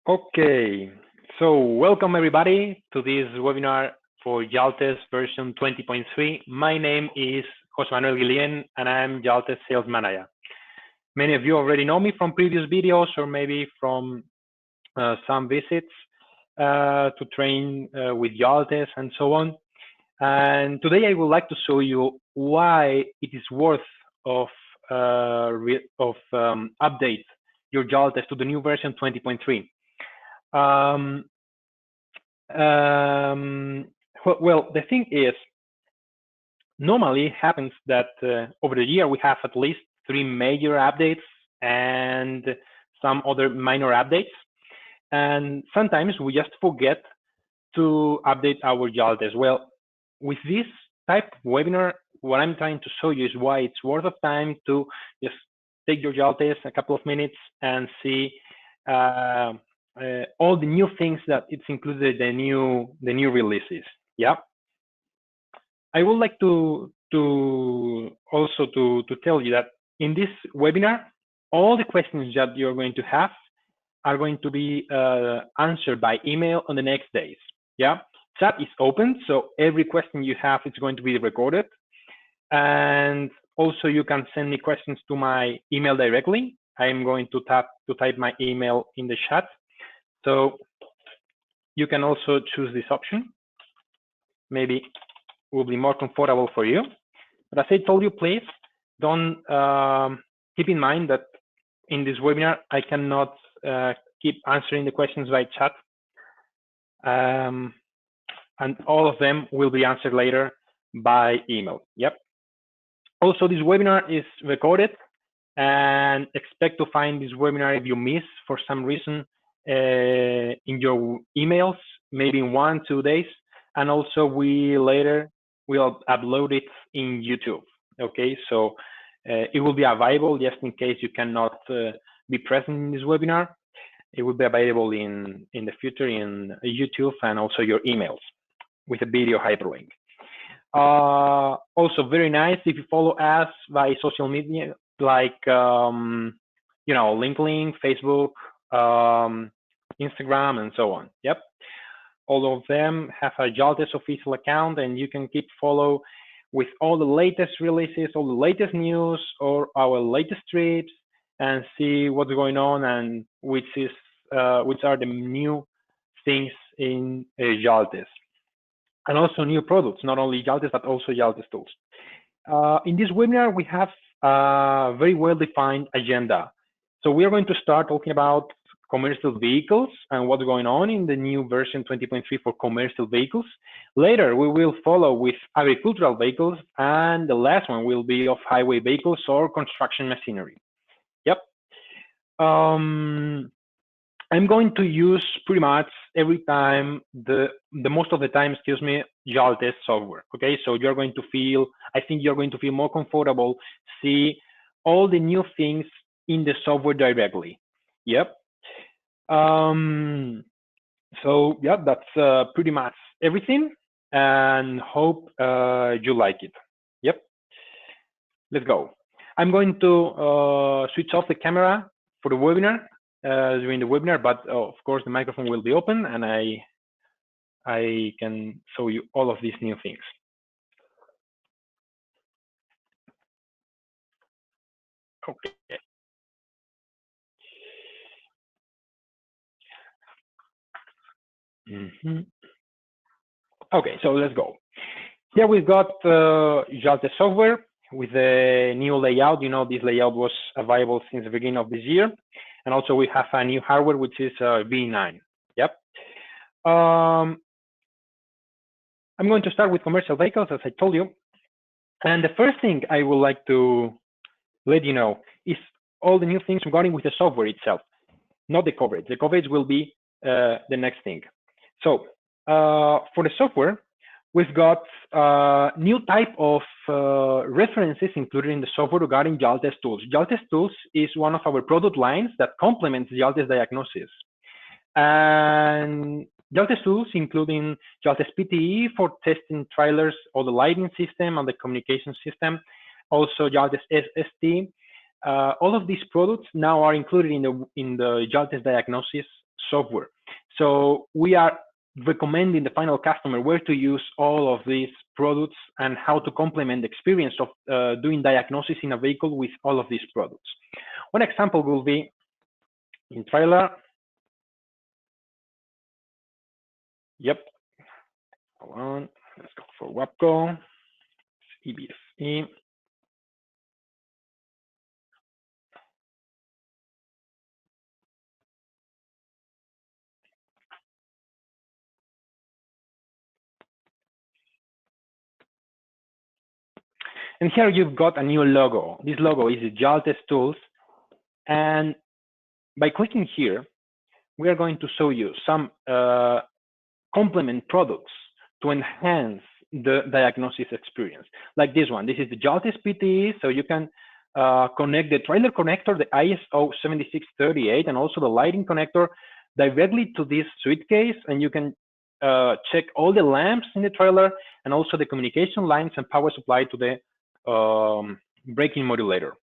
Okay, so welcome everybody to this webinar for Jaltest version 20.3. My name is José Manuel Guillén and I'm Jaltest Sales Manager. Many of you already know me from previous videos or maybe from some visits to train with Jaltest and so on. And today I would like to show you why it is worth of update your Jaltest to the new version 20.3. Well, the thing is, normally it happens that over the year we have at least 3 major updates and some other minor updates. And sometimes we just forget to update our Jaltest. Well, with this type of webinar, what I'm trying to show you is why it's worth of time to just take your Jaltest a couple of minutes and see all the new things that it's included, the new releases. Yeah, I would like to also tell you that in this webinar, all the questions that you're going to have are going to be answered by email on the next days. Yeah, chat is open, so every question you have is going to be recorded, and also you can send me questions to my email directly. I'm going to type my email in the chat. So you can also choose this option. Maybe it will be more comfortable for you. But as I told you, please don't keep in mind that in this webinar, I cannot keep answering the questions by chat. And all of them will be answered later by email. Yep. Also, this webinar is recorded, and expect to find this webinar if you miss for some reason in your emails, maybe in 1-2 days. And also we later will upload it in YouTube. Okay, so it will be available just in case you cannot be present in this webinar. It will be available in the future in YouTube and also your emails with a video hyperlink. Also very nice if you follow us by social media like you know, LinkedIn, Facebook, Instagram, and so on. Yep, all of them have a Jaltest official account, and you can keep follow with all the latest releases, all the latest news, or our latest trips, and see what's going on and which are the new things in Jaltest, and also new products, not only Jaltest but also Jaltest tools. In this webinar, we have a very well-defined agenda. So we are going to start talking about commercial vehicles and what's going on in the new version 20.3 for commercial vehicles. Later, we will follow with agricultural vehicles, and the last one will be of highway vehicles or construction machinery. Yep. I'm going to use pretty much every time, the most of the time, excuse me, Jaltest software. Okay, so you're going to feel, I think you're going to feel more comfortable, see all the new things in the software directly. Yep. So yeah, that's pretty much everything, and hope you like it. Yep. Let's go. I'm going to switch off the camera for the webinar. During the webinar, but of course the microphone will be open, and I can show you all of these new things. Okay. Okay, so let's go. Here we've got Jaltest software with the new layout. You know, this layout was available since the beginning of this year. And also we have a new hardware, which is V9. Yep. I'm going to start with commercial vehicles, as I told you. And the first thing I would like to let you know is all the new things regarding with the software itself, not the coverage. The coverage will be the next thing. So for the software, we've got new type of references included in the software regarding Jaltest tools. Jaltest tools is one of our product lines that complements Jaltest Diagnostics. And Jaltest tools, including Jaltest PTE for testing trailers, or the lighting system and the communication system, also Jaltest SST. All of these products now are included in the Jaltest Diagnostics software. So we are recommending the final customer where to use all of these products and how to complement the experience of doing diagnosis in a vehicle with all of these products. One example will be in trailer. Yep. Hold on. Let's go for WAPCO. EBSE. And here you've got a new logo. This logo is Jaltest Tools. And by clicking here, we are going to show you some complement products to enhance the diagnosis experience. Like this one. This is the Jaltest PTE, so you can connect the trailer connector, the ISO 7638, and also the lighting connector directly to this suitcase, and you can check all the lamps in the trailer and also the communication lines and power supply to the braking modulator.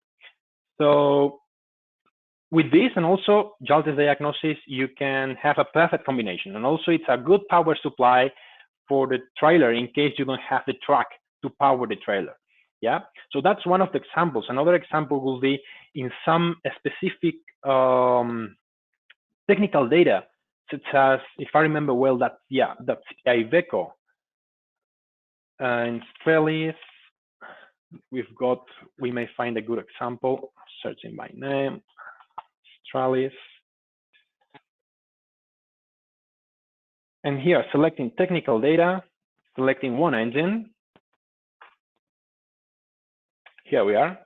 So with this and also Jaltest Diagnosis, you can have a perfect combination. And also it's a good power supply for the trailer in case you don't have the truck to power the trailer. Yeah, so that's one of the examples. Another example will be in some specific technical data, such as, if I remember well, that's Iveco. And Trellis, we may find a good example, searching by name, Trellis. And here, selecting technical data, selecting one engine. Here we are.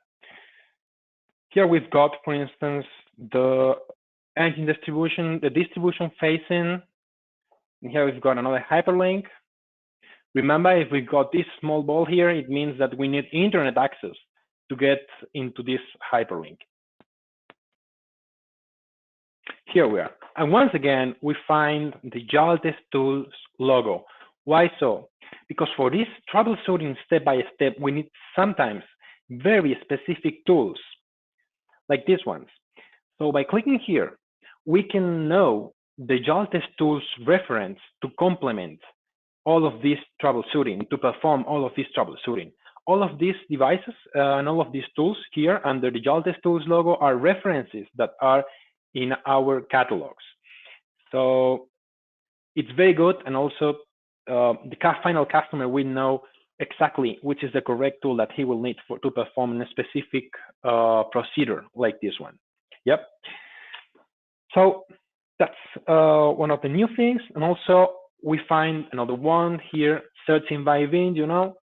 Here we've got, for instance, the engine distribution, the distribution facing. And here we've got another hyperlink. Remember, if we've got this small ball here, it means that we need internet access to get into this hyperlink. Here we are. And once again, we find the Jaltest Tools logo. Why so? Because for this troubleshooting step by step, we need sometimes very specific tools like these ones. So by clicking here, we can know the Jaltest Tools reference to complement all of this troubleshooting, to perform all of this troubleshooting. All of these devices and all of these tools here under the Jaltest Tools logo are references that are in our catalogs. So it's very good, and also the final customer will know exactly which is the correct tool that he will need to perform a specific procedure like this one. Yep. So that's one of the new things. And also we find another one here, searching by VIN, you know,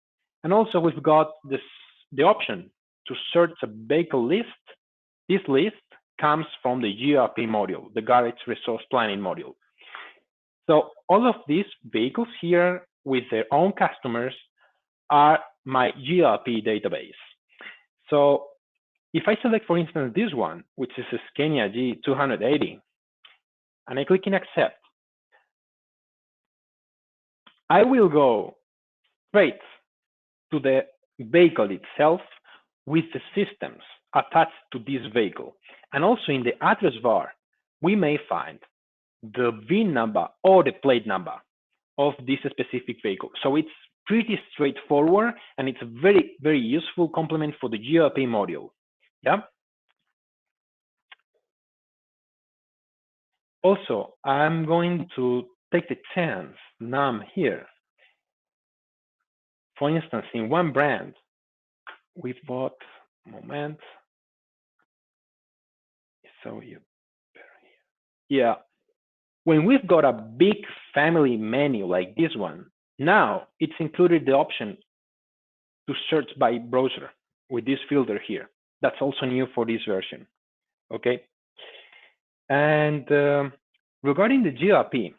and also we've got the option to search a vehicle list. This list comes from the GRP module, the Garage Resource Planning module. So all of these vehicles here with their own customers are my GRP database. So if I select, for instance, this one, which is a Scania G280, and I click in accept, I will go straight to the vehicle itself with the systems attached to this vehicle. And also in the address bar, we may find the VIN number or the plate number of this specific vehicle. So it's pretty straightforward, and it's a very, very useful complement for the GRP module. Yeah. Also, I'm going to take the chance now I'm here. For instance, in one brand, we've bought, moment. So yeah, when we've got a big family menu like this one, now it's included the option to search by browser with this filter here. That's also new for this version. Okay. And regarding the GRP,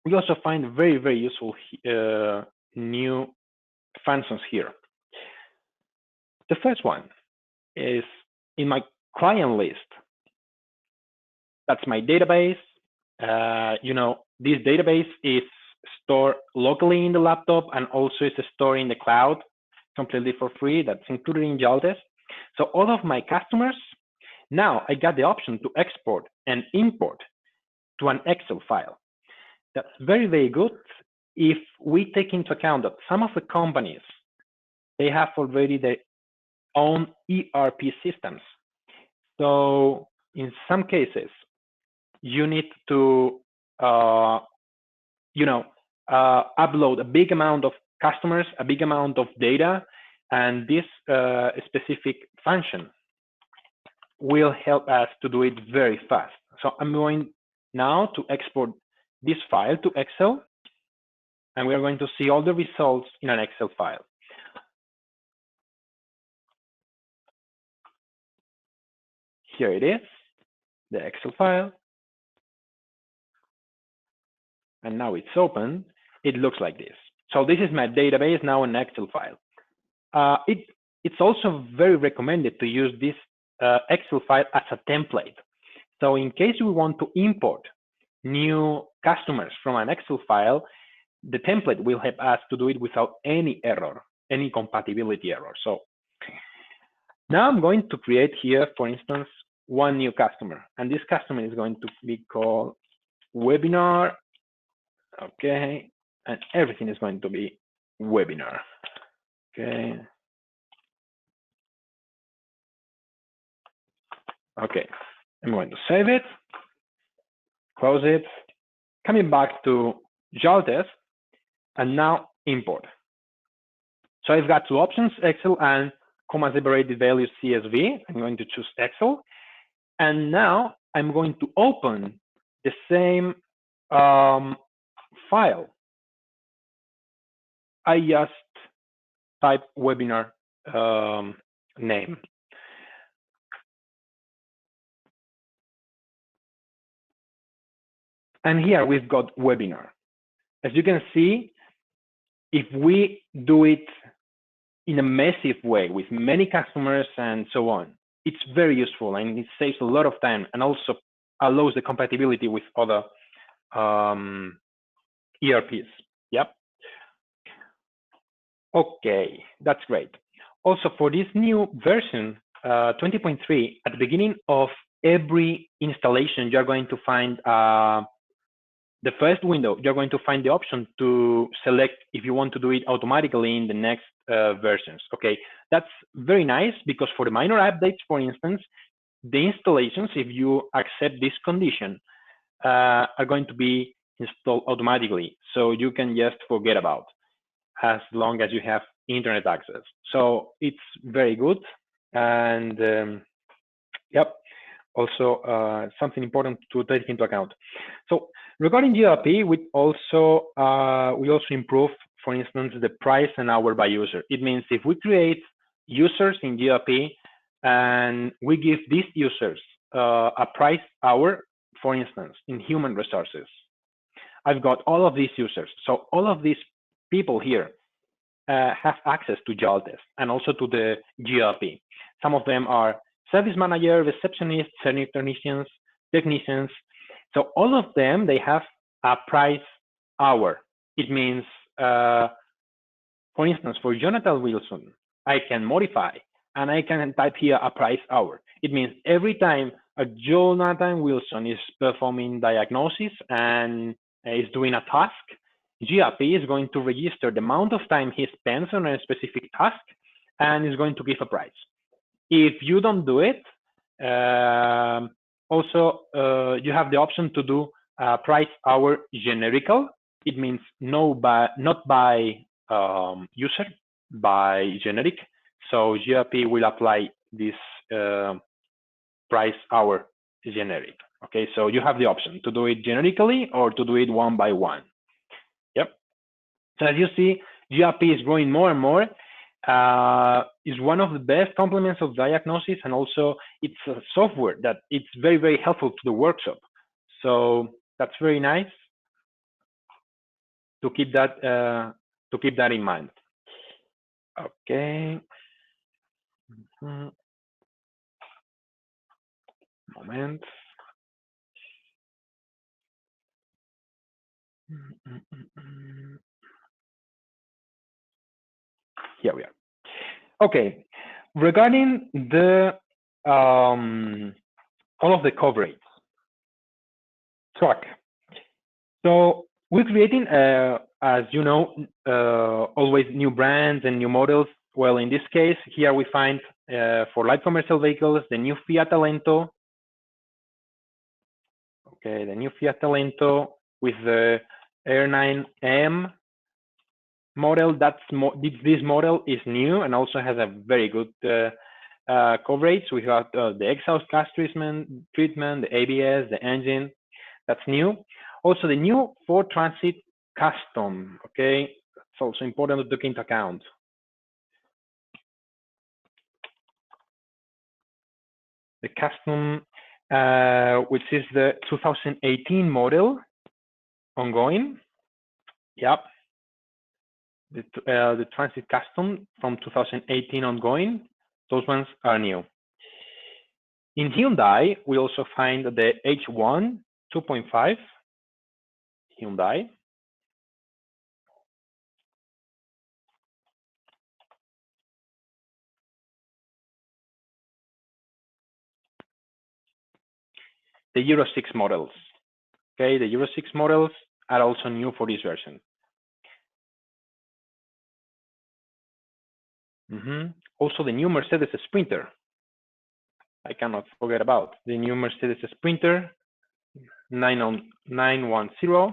we also find very, very useful new functions here. The first one is in my client list. That's my database. You know, this database is stored locally in the laptop, and also is stored in the cloud completely for free. That's included in Jaltest. So all of my customers, Now I got the option to export and import to an Excel file. That's very, very good if we take into account that some of the companies, they have already their own ERP systems. So in some cases, you need to, upload a big amount of customers, a big amount of data, and this specific function will help us to do it very fast. So I'm going now to export this file to Excel, and we are going to see all the results in an Excel file. Here it is, the Excel file. And now it's open. It looks like this. So this is my database now in Excel file. It's also very recommended to use this Excel file as a template. So in case we want to import new customers from an Excel file, the template will help us to do it without any error, any compatibility error. So now I'm going to create here, for instance, one new customer, and this customer is going to be called webinar. Okay, and everything is going to be webinar. Okay. Okay, I'm going to save it, close it, coming back to Jaltest, and now import. So I've got two options, Excel and comma separated values CSV. I'm going to choose Excel. And now I'm going to open the same file. I just type webinar name. And here we've got webinar. As you can see, if we do it in a massive way with many customers and so on, it's very useful and it saves a lot of time and also allows the compatibility with other ERPs. Yep. Okay, that's great. Also for this new version, 20.3, at the beginning of every installation, you're going to find the first window, you're going to find the option to select if you want to do it automatically in the next versions. Okay, that's very nice because for the minor updates, for instance, the installations, if you accept this condition, are going to be installed automatically. So you can just forget about as long as you have internet access. So it's very good. And yep, also something important to take into account. So regarding GRP, we also improve, for instance, the price and hour by user. It means if we create users in GRP and we give these users a price hour, for instance, in human resources, I've got all of these users. So all of these people here have access to Jaltest and also to the GRP. Some of them are service manager, receptionists, technicians. So all of them, they have a price hour. It means, for instance, for Jonathan Wilson, I can modify and I can type here a price hour. It means every time a Jonathan Wilson is performing diagnosis and is doing a task, GRP is going to register the amount of time he spends on a specific task and is going to give a price. If you don't do it, also you have the option to do price hour generical. It means not by user, by generic. So GRP will apply this price hour generic. Okay, so you have the option to do it generically or to do it one by one. Yep. So as you see, GRP is growing more and more. Is one of the best complements of diagnosis, and also it's a software that it's very, very helpful to the workshop. So that's very nice to keep that in mind. Okay. Moment. Here we are. Okay, regarding the all of the coverage track. So we're creating, as you know, always new brands and new models. Well, in this case, here we find for light commercial vehicles, the new Fiat Talento. Okay, the new Fiat Talento with the R9M model. This model is new and also has a very good coverage. We have the exhaust gas treatment, the ABS, the engine. That's new. Also, the new Ford Transit Custom. Okay, it's also important to take into account. The Custom, which is the 2018 model, ongoing. Yep. The Transit Custom from 2018 ongoing. Those ones are new. In Hyundai, we also find the H1 2.5 Hyundai. The Euro 6 models. Okay, the Euro 6 models are also new for this version. Also, the new Mercedes Sprinter. I cannot forget about the new Mercedes Sprinter 910.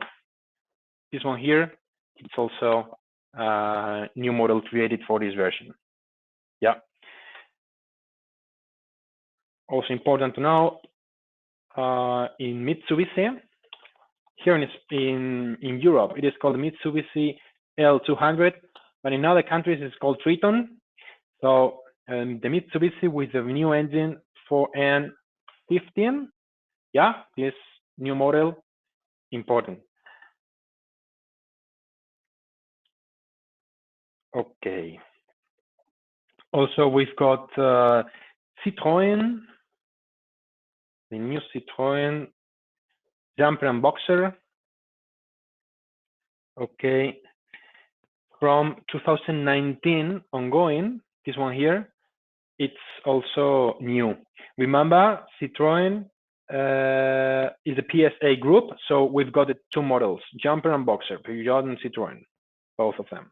This one here, it's also a new model created for this version. Yeah. Also important to know, in Mitsubishi, here in Europe, it is called Mitsubishi L200, but in other countries it's called Triton. So the Mitsubishi with the new engine 4N15, yeah, this new model, important. Okay. Also, we've got Citroën, the new Citroën Jumper and Boxer. Okay. From 2019 ongoing, this one here, it's also new. Remember, Citroën is a PSA group, so we've got the two models, Jumper and Boxer, Peugeot and Citroën, both of them.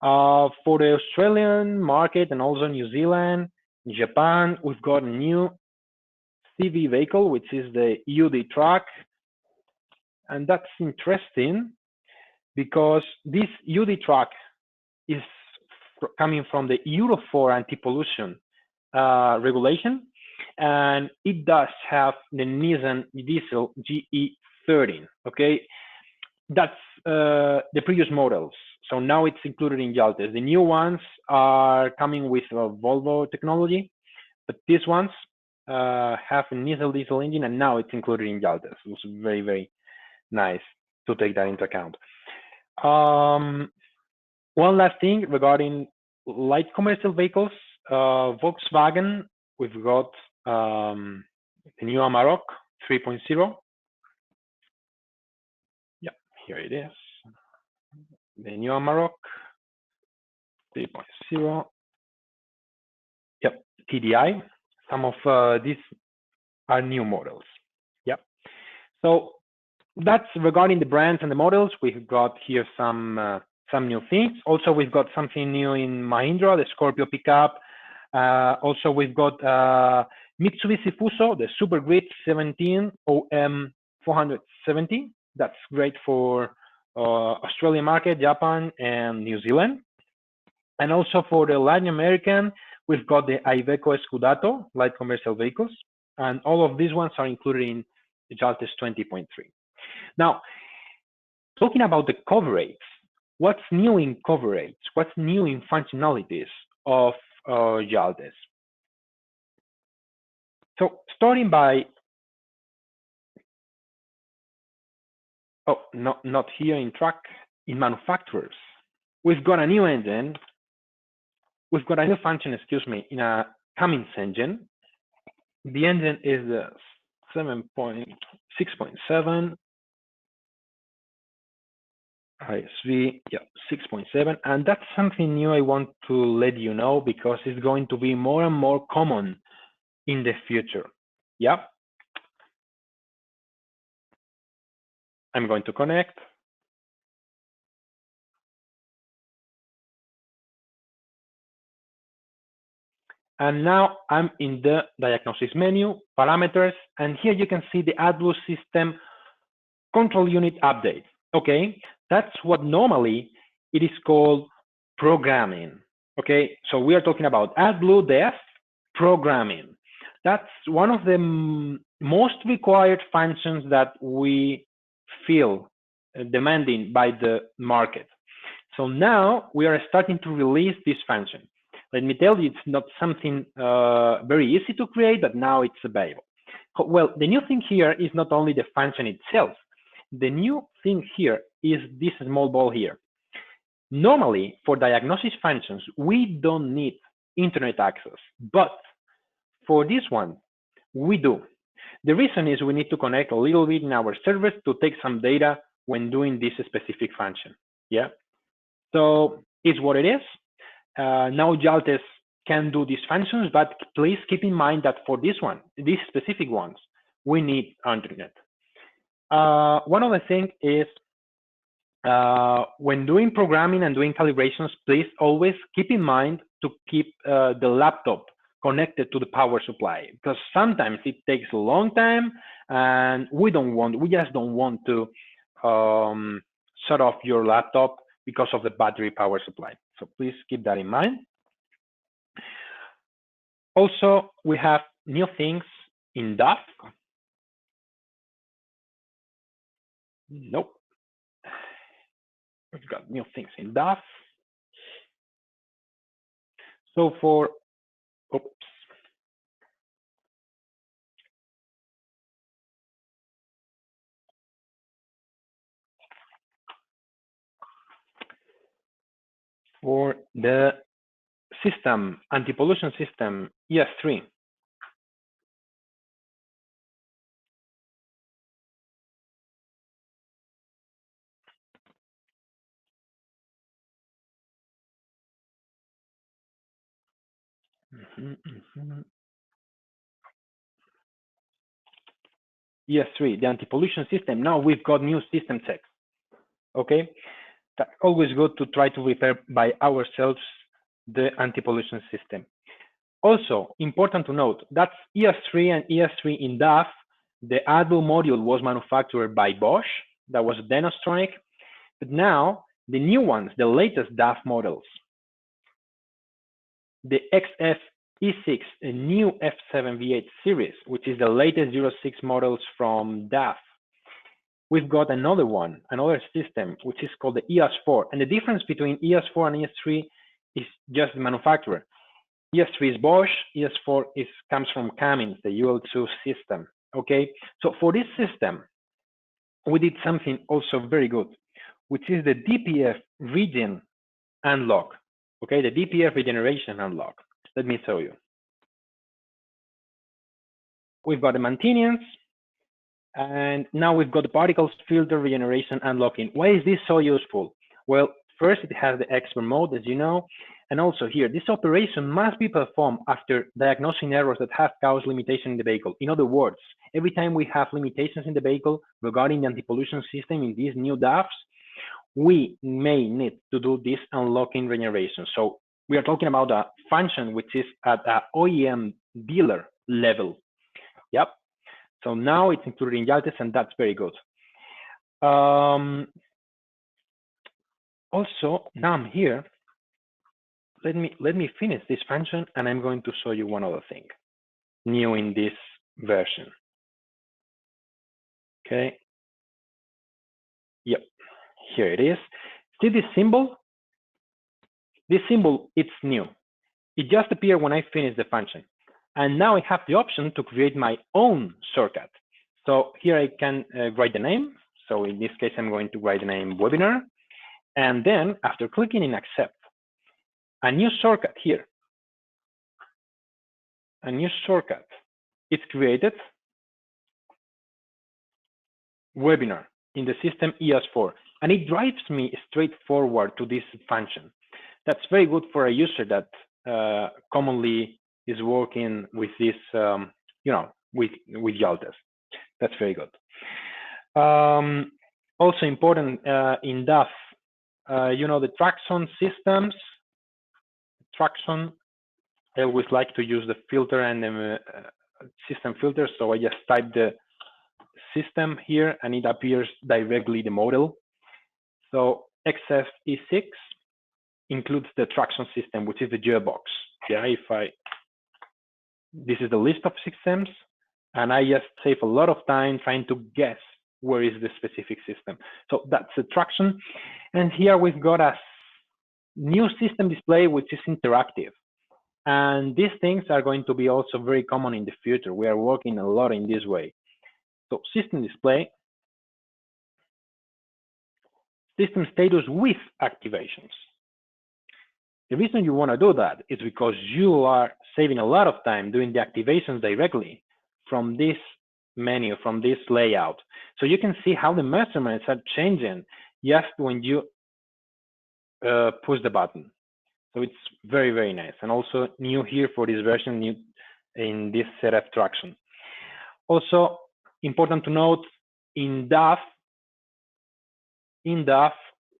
For the Australian market and also New Zealand, Japan, we've got a new CV vehicle, which is the UD truck. And that's interesting because this UD truck is coming from the Euro 4 anti-pollution regulation, and it does have the Nissan diesel GE13. Okay, that's the previous models. So now it's included in Jaltest. The new ones are coming with Volvo technology, but these ones have a Nissan diesel engine, and now it's included in Jaltest. It's very, very nice to take that into account. One last thing regarding light commercial vehicles, Volkswagen, we've got the new Amarok 3.0. Yeah, here it is. The new Amarok 3.0. Yep, TDI. Some of these are new models. Yep. So that's regarding the brands and the models. We've got here some new things. Also, we've got something new in Mahindra, the Scorpio pickup. Also, we've got Mitsubishi Fuso, the Super Grid 17 OM 470. That's great for Australian market, Japan, and New Zealand. And also for the Latin American, we've got the Iveco Scudato light commercial vehicles. And all of these ones are included in the Jaltest 20.3. Now, talking about the coverage, what's new in coverage? What's new in functionalities of Jaltest? So starting by, not here in truck, in manufacturers, we've got a new engine. We've got a new function, in a Cummins engine. The engine is the 6.7 ISV, yeah, 6.7, and that's something new I want to let you know because it's going to be more and more common in the future. Yeah. I'm going to connect. And now I'm in the diagnosis menu, parameters, and here you can see the AdBlue system control unit update. Okay, that's what normally it is called programming. Okay, so we are talking about AdBlue Dev programming. That's one of the most required functions that we feel demanding by the market. So now we are starting to release this function. Let me tell you, it's not something very easy to create, but now it's available. Well, the new thing here is not only the function itself. The new thing here is this small ball here. Normally, for diagnosis functions, we don't need internet access, but for this one, we do. The reason is we need to connect a little bit in our servers to take some data when doing this specific function. Yeah. So it's what it is. Now Jaltest can do these functions, but please keep in mind that for this one, these specific ones, we need internet. One other thing is when doing programming and doing calibrations, please always keep in mind to keep the laptop connected to the power supply, because sometimes it takes a long time and we just don't want to shut off your laptop because of the battery power supply. So please keep that in mind. Also, we have new things in DAF. Nope. We've got new things in DAF. So for, oops. For the system, anti-pollution system, ES3. ES3, the anti-pollution system. Now we've got new system checks. Okay, that's always good to try to repair by ourselves the anti-pollution system. Also, important to note, that's ES3 and ES3 in DAF. The AdBlue module was manufactured by Bosch. That was Denostronic. But now, the new ones, the latest DAF models, the XF E6, a new F7 V8 series, which is the latest 06 models from DAF. We've got another one, another system, which is called the ES4. And the difference between ES4 and ES3 is just the manufacturer. ES3 is Bosch, ES4 comes from Cummins, the UL2 system. Okay, so for this system, we did something also very good, which is the DPF regen unlock. Okay, the DPF regeneration unlock. Let me show you. We've got the maintenance, and now we've got the particles filter regeneration unlocking. Why is this so useful? Well, first, it has the expert mode, as you know, and also here, this operation must be performed after diagnosing errors that have caused limitation in the vehicle. In other words, every time we have limitations in the vehicle regarding the anti-pollution system in these new DAFs, we may need to do this unlocking regeneration. So we are talking about a function which is at an OEM dealer level. Yep. So now it's included in Jaltest, and that's very good. Also, now I'm here. Let me finish this function, and I'm going to show you one other thing new in this version. Okay. Yep. Here it is. See this symbol? This symbol, it's new. It just appeared when I finished the function. And now I have the option to create my own shortcut. So here I can write the name. So in this case, I'm going to write the name webinar. And then after clicking in accept, a new shortcut here. A new shortcut. It's created. Webinar in the system ES4. And it drives me straight forward to this function. That's very good for a user that commonly is working with this, with Jaltest. That's very good. Also important in DAF, the traction systems. Traction, I always like to use the filter and the system filter. So I just type the system here and it appears directly the model. So XFE6 includes the traction system, which is the gearbox. Yeah, this is the list of systems, and I just save a lot of time trying to guess where is the specific system. So that's the traction. And here we've got a new system display, which is interactive. And these things are going to be also very common in the future. We are working a lot in this way. So system display, system status with activations. The reason you want to do that is because you are saving a lot of time doing the activations directly from this menu, from this layout. So you can see how the measurements are changing just when you push the button. So it's very, very nice. And also new here for this version, new in this setup traction. Also important to note, in DAF,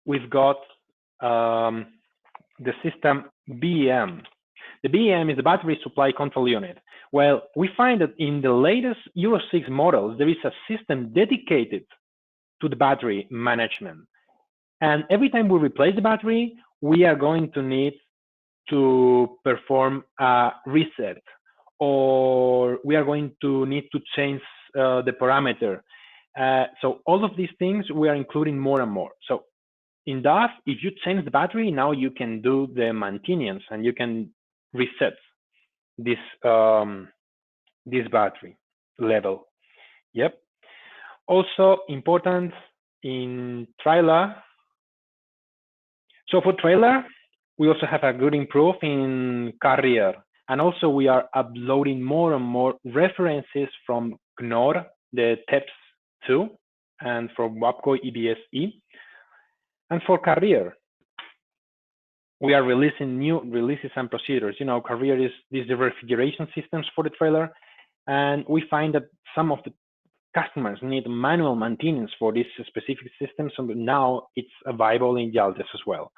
we've got the system BEM. The BEM is the battery supply control unit. Well, we find that in the latest Euro 6 models, there is a system dedicated to the battery management. And every time we replace the battery, we are going to need to perform a reset, or we are going to need to change the parameter. So all of these things we are including more and more. So in DAF, if you change the battery, now you can do the maintenance and you can reset this this battery level. Yep. Also important in trailer. So for trailer, we also have a good improve in carrier. And also we are uploading more and more references from GNOR, the TEPS 2, and from WAPCO EBS-E. And for carrier, we are releasing new releases and procedures. Carrier is the refrigeration systems for the trailer. And we find that some of the customers need manual maintenance for this specific system. So now it's available in Jaltest as well.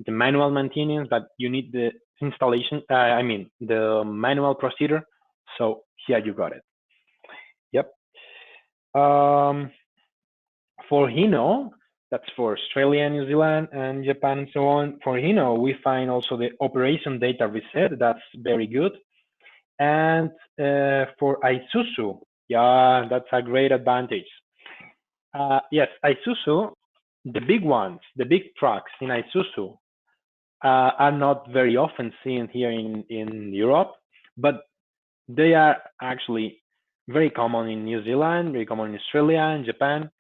The manual maintenance, but you need the installation, the manual procedure. So here you got it. Yep. For Hino, that's for Australia, New Zealand, and Japan, and so on. For Hino, we find also the operation data reset. That's very good. And for Isuzu, yeah, that's a great advantage. Yes, Isuzu, the big ones, the big trucks in Isuzu are not very often seen here in Europe, but they are actually very common in New Zealand, very common in Australia and Japan.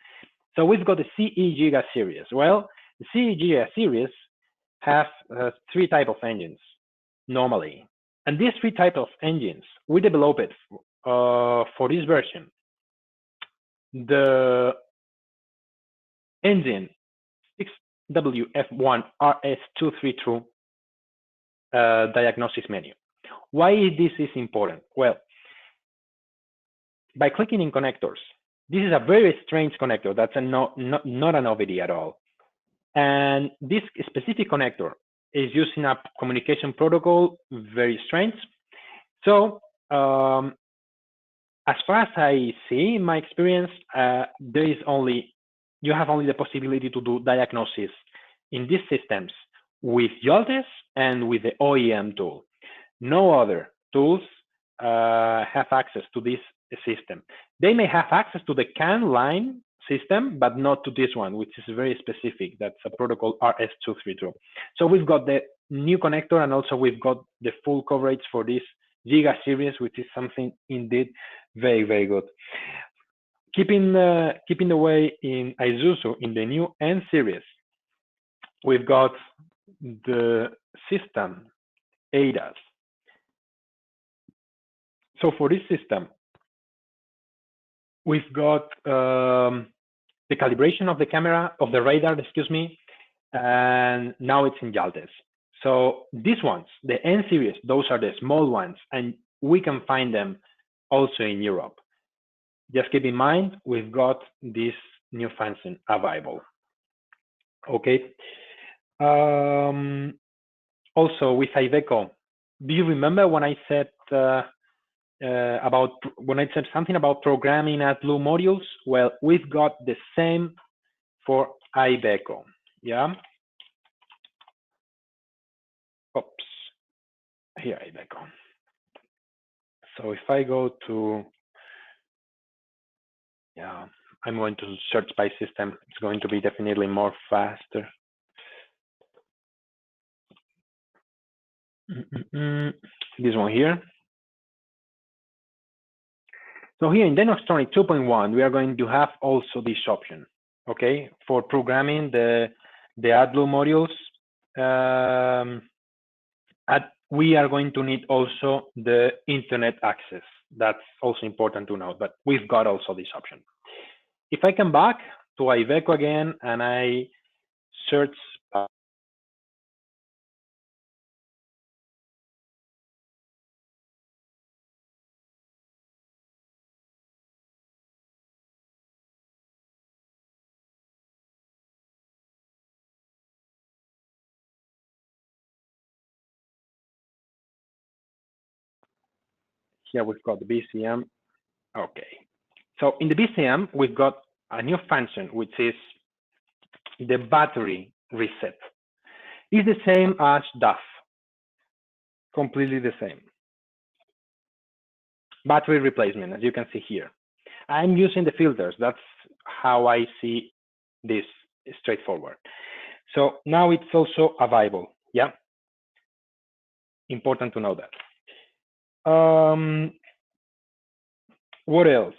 So we've got the CE Giga series. Well, the CE Giga series have 3 types of engines normally. And these 3 types of engines, we developed it for this version. The engine 6WF1 RS232 diagnosis menu. Why this is important? Well, by clicking in connectors, this is a very strange connector. That's not a novelty at all. And this specific connector is using a communication protocol, very strange. So as far as I see in my experience, you have only the possibility to do diagnosis in these systems with Jaltest and with the OEM tool. No other tools have access to this system. They may have access to the CAN line system, but not to this one, which is very specific. That's a protocol RS232. So we've got the new connector, and also we've got the full coverage for this Giga series, which is something indeed very, very good. Keeping the way in Isuzu in the new N series, we've got the system ADAS. So for this system, we've got the calibration of the camera, of the radar, excuse me, and now it's in Jaltest. So these ones, the N series, those are the small ones, and we can find them also in Europe. Just keep in mind, we've got this new function available. Okay. Also with Iveco, do you remember when I said something about programming AdBlue modules? Well, we've got the same for Iveco. Yeah. Oops. Here, Iveco. So if I go to, yeah, I'm going to search by system. It's going to be definitely more faster. This one here. So here in Diagnostics 2.1, we are going to have also this option, okay, for programming the AdBlue modules. We are going to need also the internet access. That's also important to note, but we've got also this option. If I come back to Iveco again and I search here, we've got the BCM. Okay. So in the BCM, we've got a new function, which is the battery reset. It's the same as DAF, completely the same. Battery replacement, as you can see here. I'm using the filters. That's how I see this straightforward. So now it's also available. Yeah. Important to know that. What else?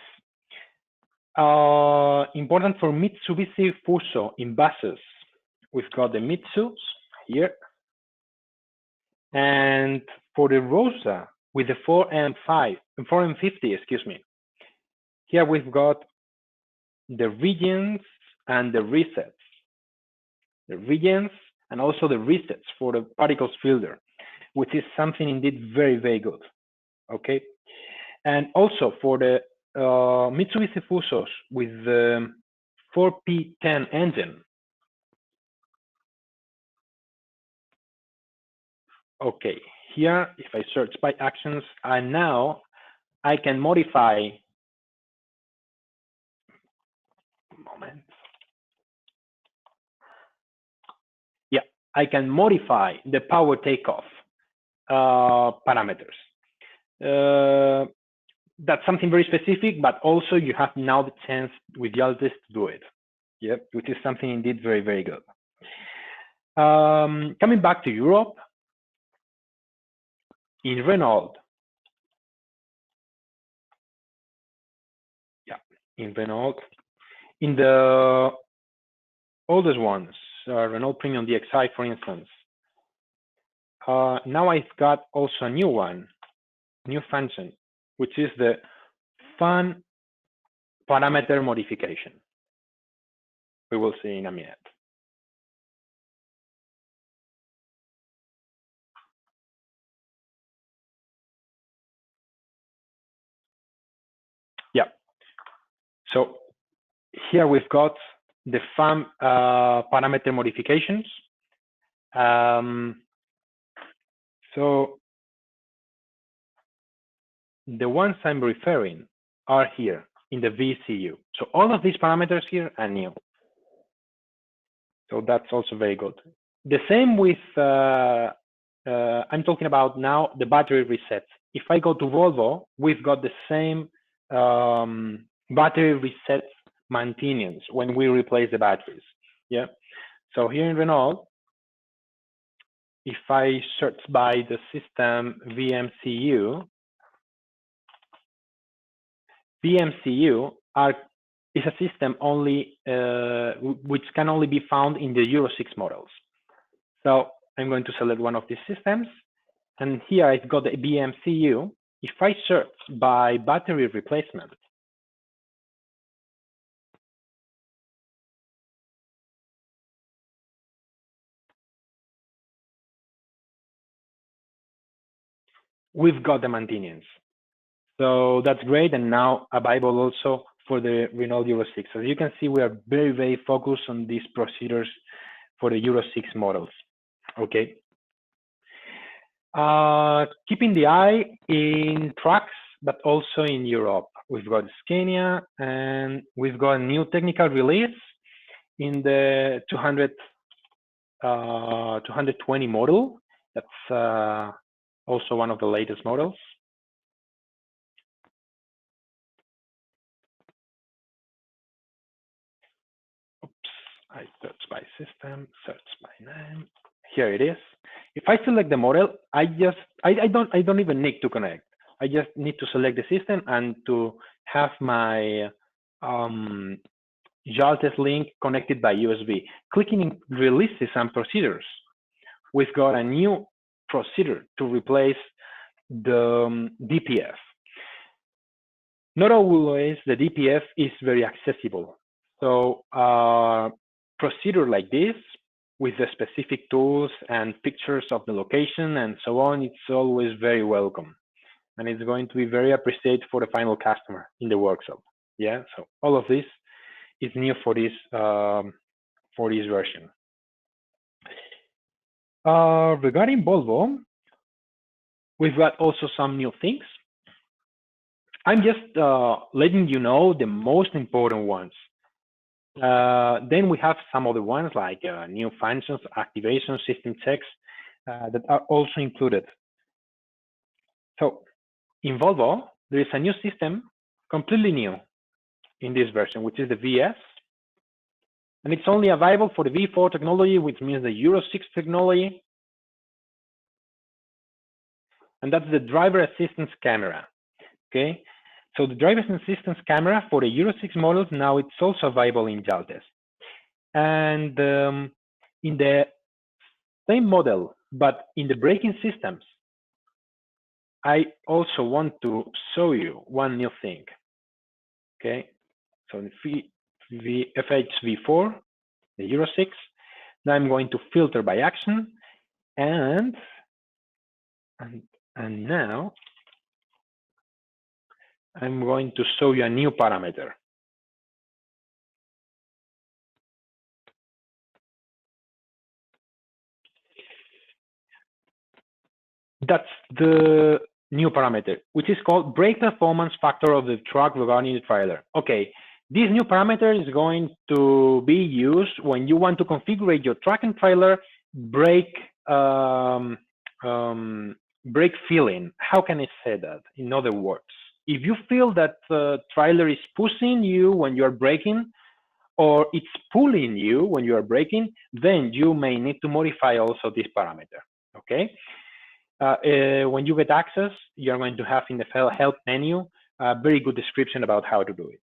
Important for Mitsubishi Fuso in buses. We've got the Mitsus here. And for the Rosa with the 4M50, excuse me. Here we've got the regions and the resets. The regions and also the resets for the particles filter, which is something indeed very, very good. Okay. And also for the Mitsubishi Fusos with the 4P10 engine. Okay, here, if I search by actions, and now I can modify, moment. Yeah, I can modify the power takeoff parameters. That's something very specific, but also you have now the chance with Jaltest to do it. Yep, which is something indeed very, very good. Coming back to Europe, in Renault, yeah, in Renault, in the oldest ones, Renault Premium DXi, for instance, now I've got also a new one, new function, which is the fun parameter modification. We will see in a minute. Yeah. So here we've got the fun parameter modifications. So the ones I'm referring are here in the VCU. So all of these parameters here are new. So that's also very good. The same with, I'm talking about now the battery resets. If I go to Volvo, we've got the same battery reset maintenance when we replace the batteries. Yeah. So here in Renault, if I search by the system VMCU, VMCU is a system only which can only be found in the Euro 6 models. So I'm going to select one of these systems, and here I've got the VMCU. If I search by battery replacement, we've got the maintenance. So that's great, and now available also for the Renault Euro 6. As you can see, we are very, very focused on these procedures for the Euro 6 models. Okay. Keeping the eye in trucks, but also in Europe. We've got Scania, and we've got a new technical release in the 220 model. That's also one of the latest models. I search by system, search by name. Here it is. If I select the model, I don't even need to connect. I just need to select the system and to have my Jaltest link connected by USB. Clicking in releases and procedures, we've got a new procedure to replace the DPF. Not always the DPF is very accessible. So procedure like this with the specific tools and pictures of the location and so on, it's always very welcome. And it's going to be very appreciated for the final customer in the workshop. Yeah, so all of this is new for this version. Regarding Volvo, we've got also some new things. I'm just letting you know the most important ones. Then we have some other ones like new functions, activation, system checks that are also included. So in Volvo, there is a new system, completely new in this version, which is the VS. And it's only available for the V4 technology, which means the Euro 6 technology. And that's the driver assistance camera. Okay. So the driver assistance camera for the Euro 6 models, now it's also available in Jaltest. And in the same model, but in the braking systems, I also want to show you one new thing. Okay, so the FHV4, the Euro 6, now I'm going to filter by action, and now I'm going to show you a new parameter. That's the new parameter, which is called brake performance factor of the truck regarding the trailer. Okay, this new parameter is going to be used when you want to configure your truck and trailer brake brake feeling. How can I say that? In other words, if you feel that the trailer is pushing you when you are braking, or it's pulling you when you are braking, then you may need to modify also this parameter. Okay. When you get access, you're going to have in the help menu a very good description about how to do it.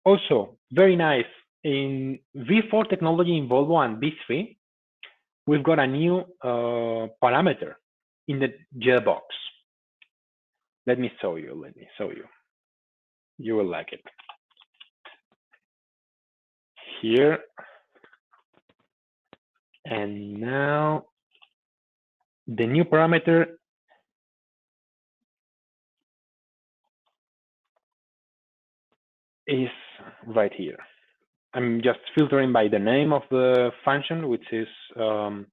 Also, very nice, in V4 technology in Volvo and V3, we've got a new parameter in the gearbox. Let me show you. You will like it. Here. And now the new parameter is right here. I'm just filtering by the name of the function, which is a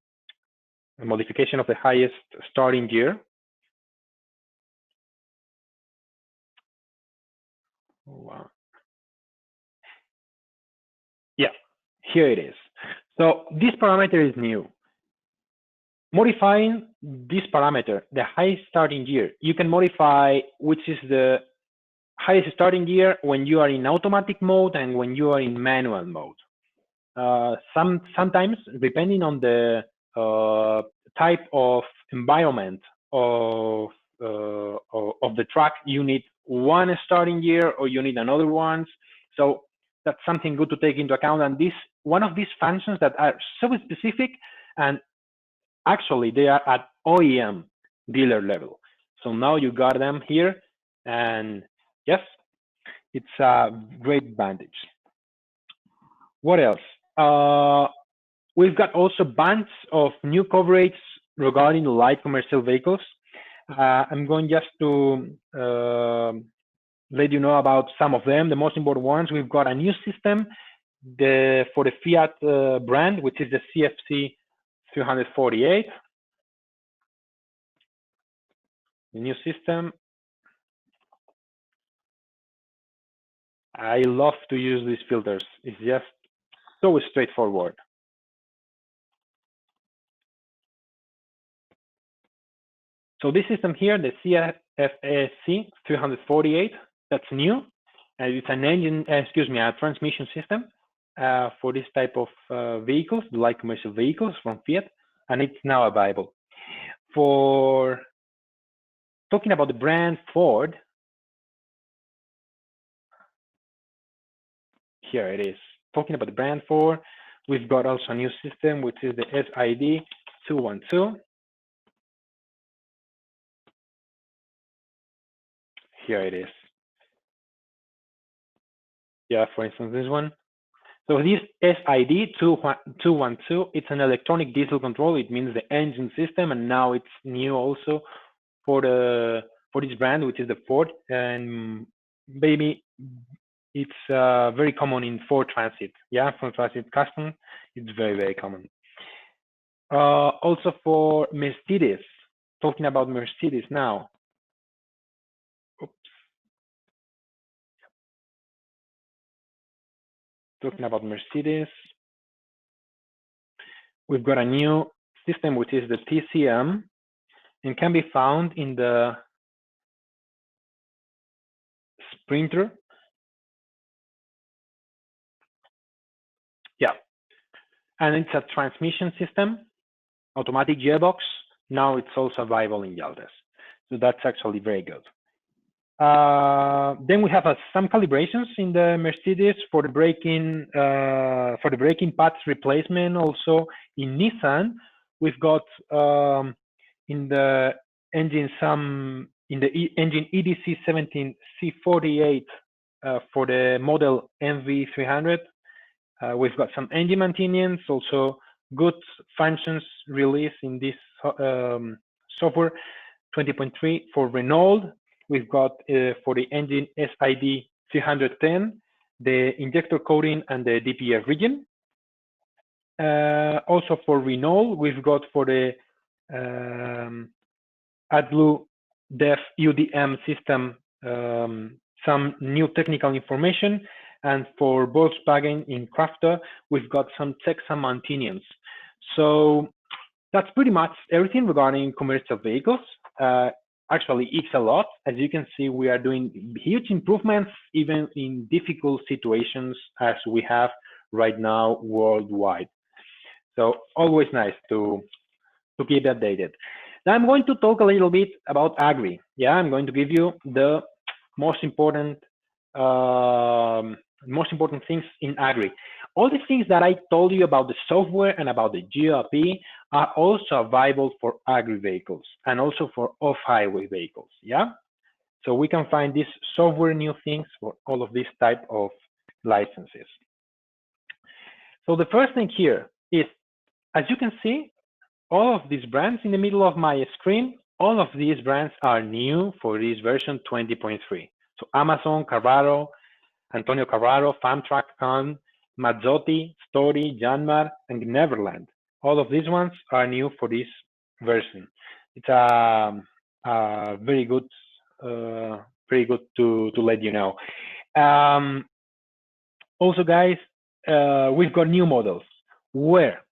modification of the highest starting gear. Wow. Yeah, here it is. So this parameter is new. Modifying this parameter, the highest starting gear, you can modify which is the highest starting gear when you are in automatic mode and when you are in manual mode. Sometimes, depending on the type of environment of the truck, you need one starting gear or you need another one. So that's something good to take into account. And this one of these functions that are so specific, and actually they are at OEM dealer level. So now you got them here, and yes, it's a great advantage. What else? We've got also bunch of new coverage regarding light commercial vehicles. I'm going just to let you know about some of them. The most important ones, we've got a new system for the Fiat brand, which is the CFC 348. The new system. I love to use these filters. It's just so straightforward. So this system here, the CFC 348, that's new. And it's an engine, a transmission system for this type of vehicles, the light commercial vehicles from Fiat, and it's now available. For talking about the brand Ford, here it is. Talking about the brand Ford, we've got also a new system, which is the SID 212. Here it is. Yeah, for instance, this one. So this SID 212, it's an electronic diesel control. It means the engine system, and now it's new also for this brand, which is the Ford. And maybe it's very common in Ford Transit. Yeah, Ford Transit Custom, it's very, very common. Also for Mercedes, talking about Mercedes now. Oops. Talking about Mercedes, we've got a new system, which is the TCM, and can be found in the Sprinter. Yeah, and it's a transmission system, automatic gearbox. Now it's also available in Jaltest, so that's actually very good. Then we have some calibrations in the Mercedes for the braking pads replacement. Also in Nissan, we've got in the engine engine EDC 17C48 for the model MV300. We've got some engine maintenance, also good functions released in this software 20.3 for Renault. We've got for the engine SID 310, the injector coating and the DPF region. Also for Renault, we've got for the AdBlue Dev UDM system some new technical information. And for Volkswagen in Crafter, we've got some checksum maintenance. So that's pretty much everything regarding commercial vehicles. Actually, it's a lot. As you can see, we are doing huge improvements, even in difficult situations as we have right now worldwide. So always nice to keep updated. Now I'm going to talk a little bit about Agri. Yeah, I'm going to give you the most important things in Agri. All the things that I told you about the software and about the GLP are also available for Agri vehicles and also for off-highway vehicles. Yeah, so we can find these software new things for all of these type of licenses. So the first thing here is, as you can see, all of these brands in the middle of my screen, all of these brands are new for this version 20.3. So Amazon, Carraro, Antonio Carraro, Famtrack, Khan, Mazzotti, Story, Janmar, and Neverland. All of these ones are new for this version. It's very good to let you know. Also, guys, we've got new models. Where?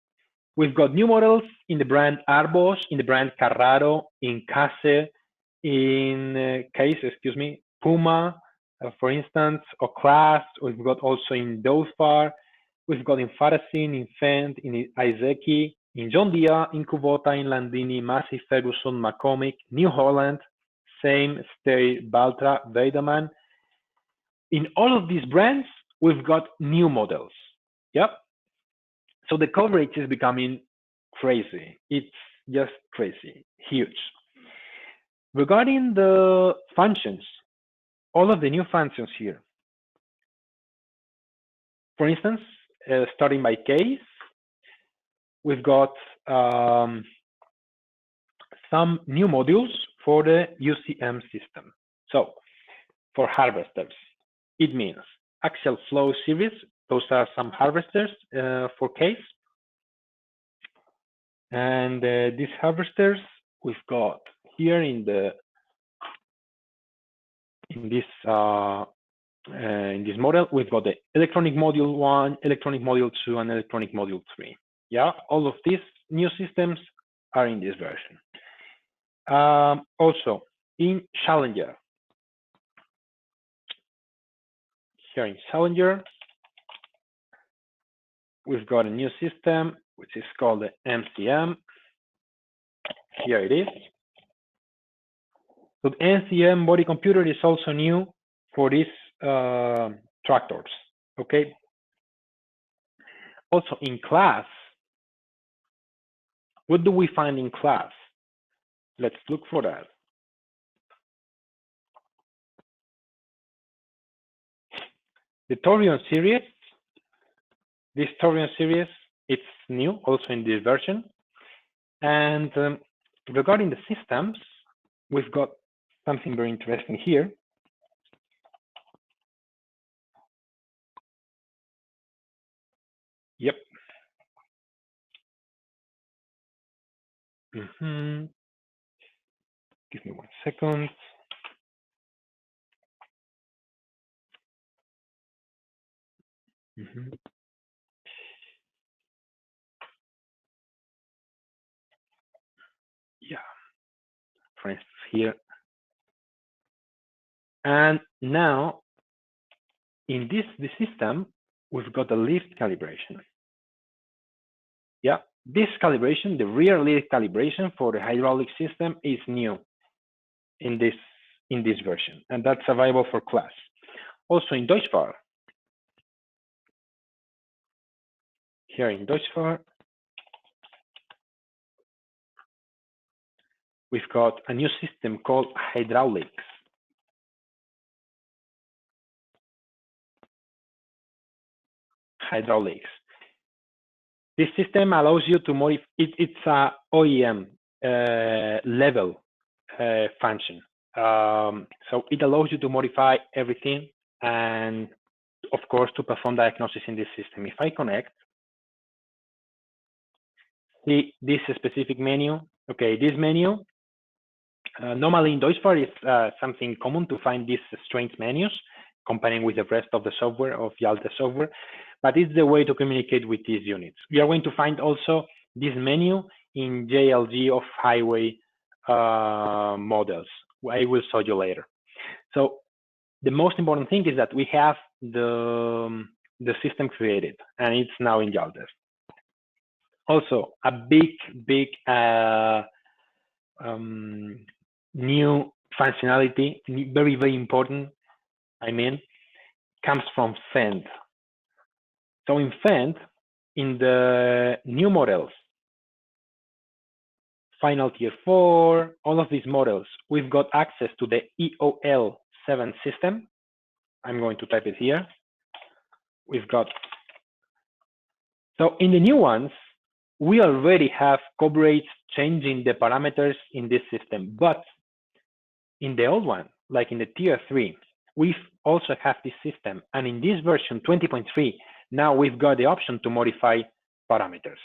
We've got new models in the brand Arbos, in the brand Carraro, in Case, in Puma, for instance, or Class. We've got also in Dothar. We've got in Farasin, in Fendt, in Iseki, in John Deere, in Kubota, in Landini, Massey, Ferguson, McCormick, New Holland, Same, Stey, Valtra, Weidemann. In all of these brands, we've got new models. Yep. So the coverage is becoming crazy. It's just crazy, huge. Regarding the functions, all of the new functions here. For instance, starting by case, we've got some new modules for the UCM system. So for harvesters, it means axial flow series. Those are some harvesters for case. And these harvesters we've got here in this model. We've got the electronic module 1, electronic module 2, and electronic module 3. Yeah, all of these new systems are in this version. Also in Challenger, here in Challenger, we've got a new system which is called the MCM. Here it is. So the MCM body computer is also new for these tractors. Okay. Also in class, what do we find in class? Let's look for that. The Torion series. This Torion series, it's new also in this version. And regarding the systems, we've got something very interesting here. Yep. Give me 1 second. Yeah, for instance, here. And now in the system, we've got the lift calibration. Yeah, this calibration, the rear lift calibration for the hydraulic system is new in this version, and that's available for class. Also in Deutschfahrer, here in Deutschfahrer, we've got a new system called hydraulics. Hydraulics. This system allows you to modify. It's a OEM level function. So it allows you to modify everything, and of course to perform diagnosis in this system. If I connect, see this specific menu. Okay, this menu. Normally in Deutschfahrer, it's something common to find these strange menus comparing with the rest of the software of Jaltest software, but it's the way to communicate with these units. We are going to find also this menu in JLG of highway models. I will show you later. So the most important thing is that we have the system created, and it's now in Jaltest. Also, a big new functionality, very important, I mean, comes from Fend. So in Fend, in the new models, Final Tier 4, all of these models, we've got access to the EOL7 system. I'm going to type it here. We've got, so in the new ones, we already have coverage changing the parameters in this system, but in the old one, like in the Tier 3, we also have this system. And in this version 20.3, now we've got the option to modify parameters.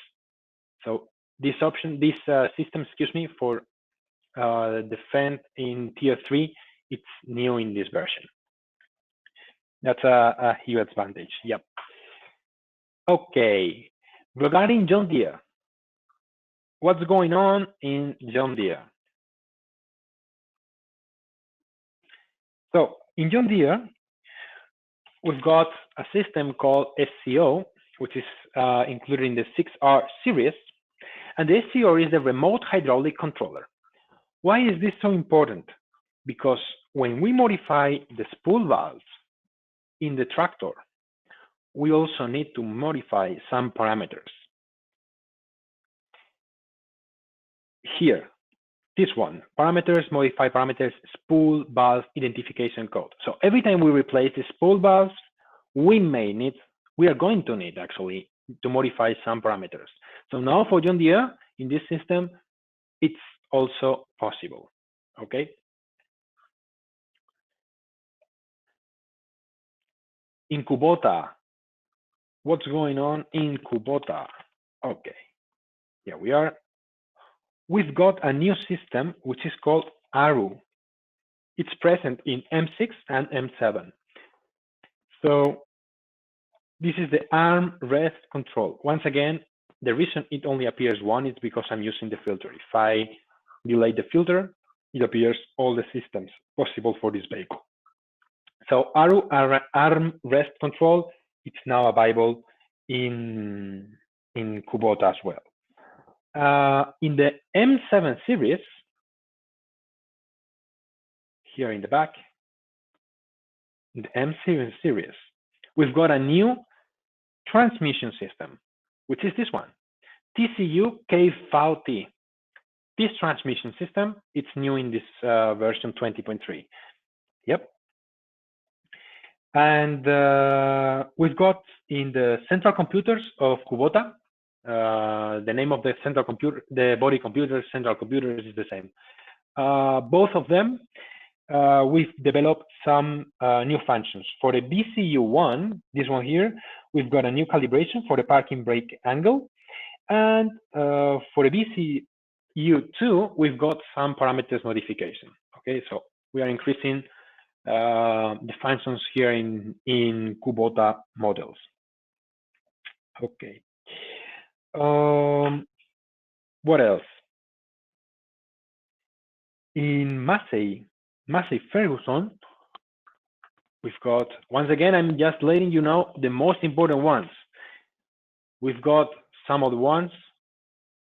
So this option, this system, excuse me, for the Fend in Tier 3, it's new in this version. That's a huge advantage. Yep. Okay. Regarding John Deere, what's going on in John Deere? So in John Deere, we've got a system called SCO, which is included in the 6R series. And the SCO is the remote hydraulic controller. Why is this so important? Because when we modify the spool valves in the tractor, we also need to modify some parameters. Here, this one, parameters, modify parameters, spool valve identification code. So every time we replace the spool valves, we are going to need actually to modify some parameters. So now for John Deere, in this system, it's also possible. Okay. In Kubota, what's going on in Kubota? Okay, here we are. We've got a new system which is called ARU. It's present in M6 and M7. So this is the arm rest control. Once again, the reason it only appears one is because I'm using the filter. If I delete the filter, it appears all the systems possible for this vehicle. So ARU, arm rest control, it's now available in Kubota as well. In the M7 series, here in the back, in the M7 series, we've got a new transmission system, which is this one, TCU K50T. This transmission system, it's new in this version 20.3. Yep. And we've got in the central computers of Kubota, the name of the central computer, the body computers, central computers is the same. Both of them, we've developed some new functions. For the BCU1, this one here, we've got a new calibration for the parking brake angle. And for the BCU2, we've got some parameters modification. Okay, so we are increasing the functions here in Kubota models. Okay. What else? In Massey Ferguson, we've got, once again, I'm just letting you know the most important ones. We've got some of the ones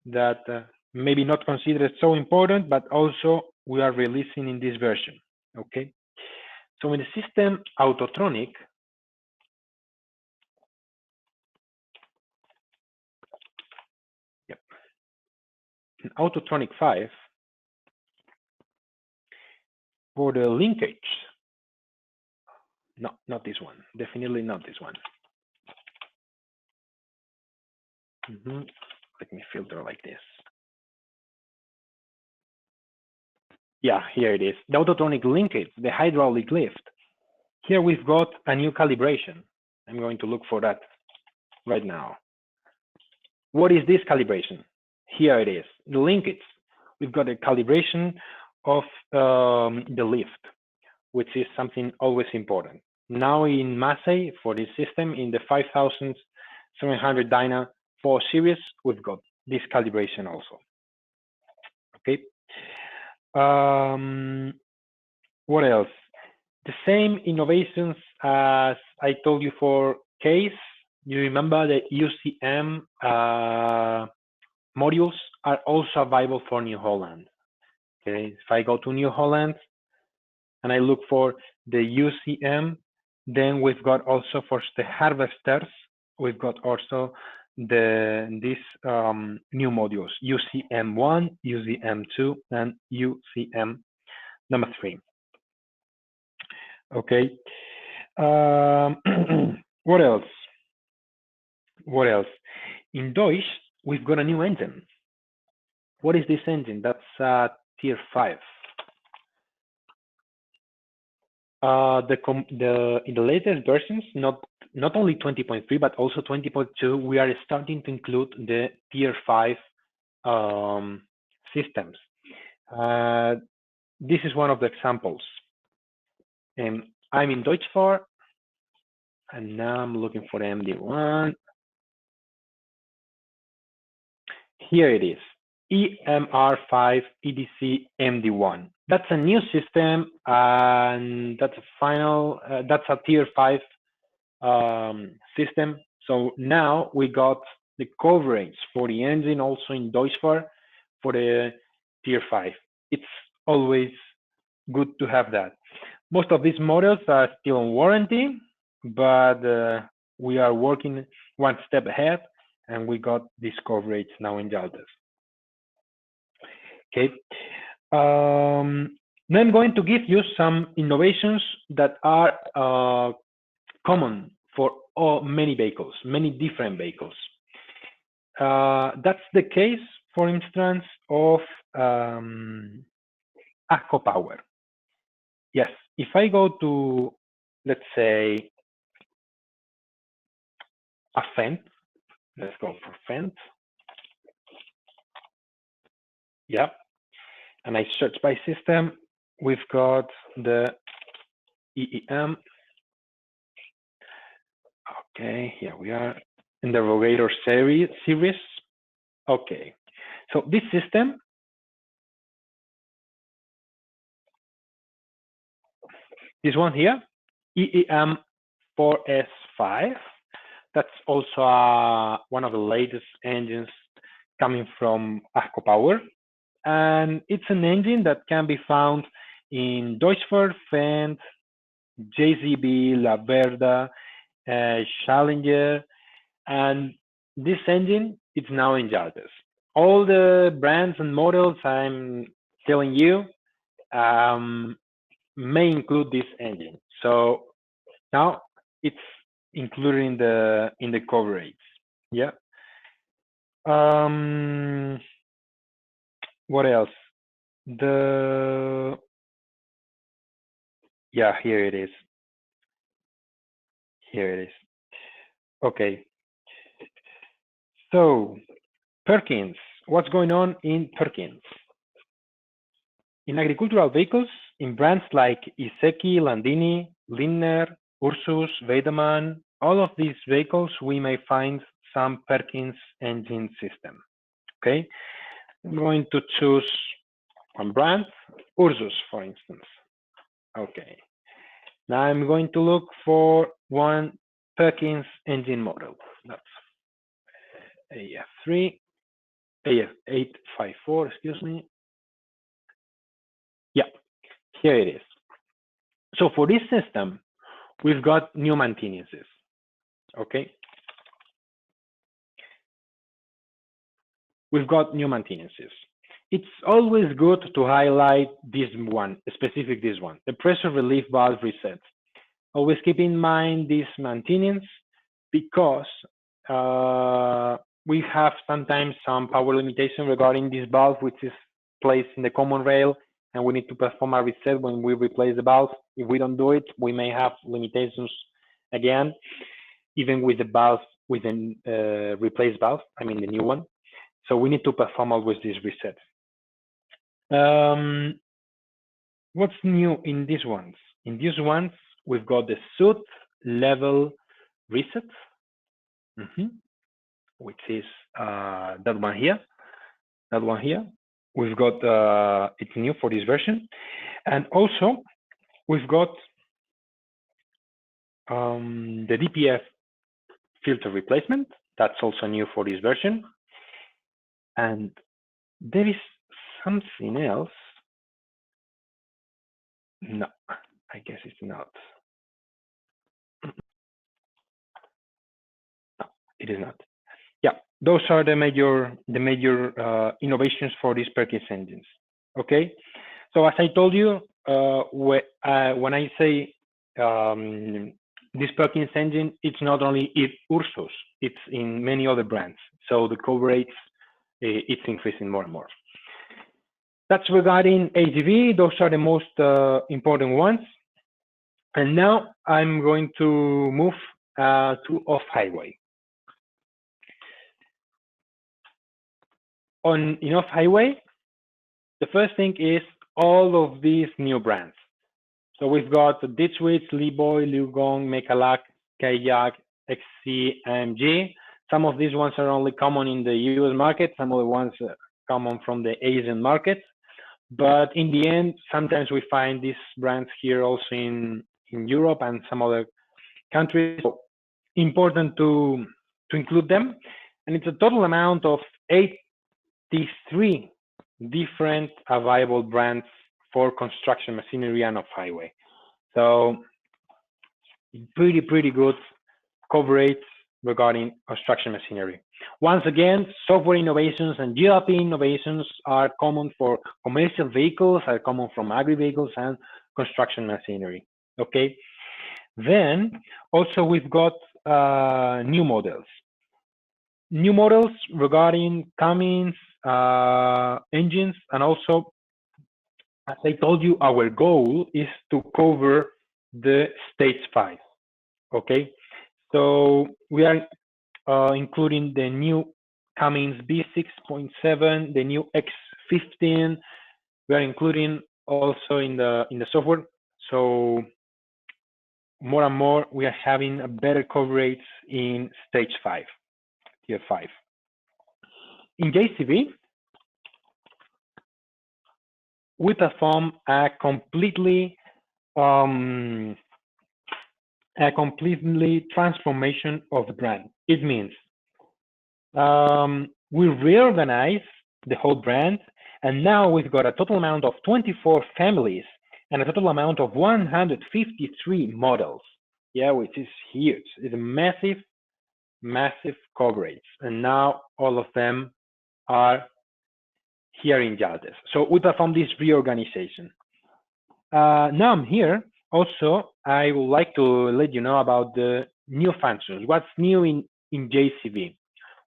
that maybe not considered so important, but also we are releasing in this version. Okay. So in the system Autotronic, yep, in Autotronic 5, for the linkage, no, not this one, definitely not this one. Let me filter like this. Yeah, here it is. The Autotronic linkage, the hydraulic lift. Here we've got a new calibration. I'm going to look for that right now. What is this calibration? Here it is, the linkage. We've got a calibration of the lift, which is something always important. Now in Massey, for this system, in the 5700 Dyna 4 series, we've got this calibration also. Okay. What else? The same innovations as I told you for case. You remember the UCM modules are also available for New Holland. Okay, if I go to New Holland and I look for the UCM, then we've got also for the harvesters, we've got also these new modules, UCM1, UCM2, and UCM number 3. Okay. What else? What else? In Deutsch, we've got a new engine. What is this engine? That's Tier 5. In the latest versions, not only 20.3 but also 20.2, we are starting to include the Tier 5 systems. This is one of the examples. I'm in Deutsch 4, and now I'm looking for the MD1. Here it is, EMR5 EDC MD1. That's a new system, and that's a final. That's a Tier 5 system. So now we got the coverage for the engine also in Deutsch 4 for the Tier 5. It's always good to have that. Most of these models are still on warranty, but we are working one step ahead, and we got this coverage now in Jaltest. Okay. Now I'm going to give you some innovations that are common for many vehicles, many different vehicles. That's the case for instance, of ACO Power. Yes, if I go to, let's say, a Fendt, let's go for Fendt. Yeah, and I search by system, we've got the EEM. Okay, here we are in the Rogator series. Okay, so this system, this one here, EEM 4S5, that's also one of the latest engines coming from ACO Power. And it's an engine that can be found in Deutschford, Fendt, JCB, Laverda, Challenger, and this engine is now in Jaltest. All the brands and models I'm telling you may include this engine. So now it's included in the coverage. Yeah. What else? Yeah, here it is. Here it is. Okay. So Perkins, what's going on in Perkins? In agricultural vehicles, in brands like Iseki, Landini, Lindner, Ursus, Weidemann, all of these vehicles, we may find some Perkins engine system. Okay, I'm going to choose one brand, Ursus, for instance. Okay, now I'm going to look for one Perkins engine model. That's AF854, excuse me. Yeah, here it is. So for this system, we've got new maintenances. Okay, we've got new maintenances. It's always good to highlight this one, the pressure relief valve reset. Always keep in mind this maintenance because we have sometimes some power limitation regarding this valve, which is placed in the common rail, and we need to perform a reset when we replace the valve. If we don't do it, we may have limitations again, even with the valve, with the replaced valve, I mean the new one. So we need to perform always this reset. What's new in these ones? In these ones, we've got the SUD level reset, which is that one here. That one here. We've got it's new for this version, and also we've got the DPF filter replacement. That's also new for this version, and there is something else. No, I guess it's not. No, it is not. Yeah, those are the major innovations for these Perkins engines. Okay, so as I told you, when I say this Perkins engine, it's not only in Ursus, it's in many other brands. So the coverage it's increasing more and more. That's regarding AGV. Those are the most important ones. And now I'm going to move to off-highway. In off-highway, the first thing is all of these new brands. So we've got Ditch Witch, Leeboy, Lugong, Mecalac, Kayak, XC, AMG. Some of these ones are only common in the US market. Some of the ones are common from the Asian market. But in the end, sometimes we find these brands here also in Europe and some other countries. So important to include them. And it's a total amount of 83 different available brands for construction machinery and off-highway. So pretty good coverage regarding construction machinery. Once again, software innovations and GLP innovations are common for commercial vehicles, are common from agri vehicles and construction machinery. Okay. Then also we've got new models. new models regarding Cummins engines, and also, as I told you, our goal is to cover the stage 5. Okay, so we are including the new Cummins B6.7, the new X15. We are including also in the software. So more and more we are having a better coverage in stage 5, tier 5. In JCV, we perform a completely transformation of the brand. It means we reorganize the whole brand, and now we've got a total amount of 24 families and a total amount of 153 models. Yeah, which is huge. It's a massive, massive coverage. And now all of them are here in Jaltest. So we perform this reorganization. Now I'm here. Also, I would like to let you know about the new functions. What's new in JCV?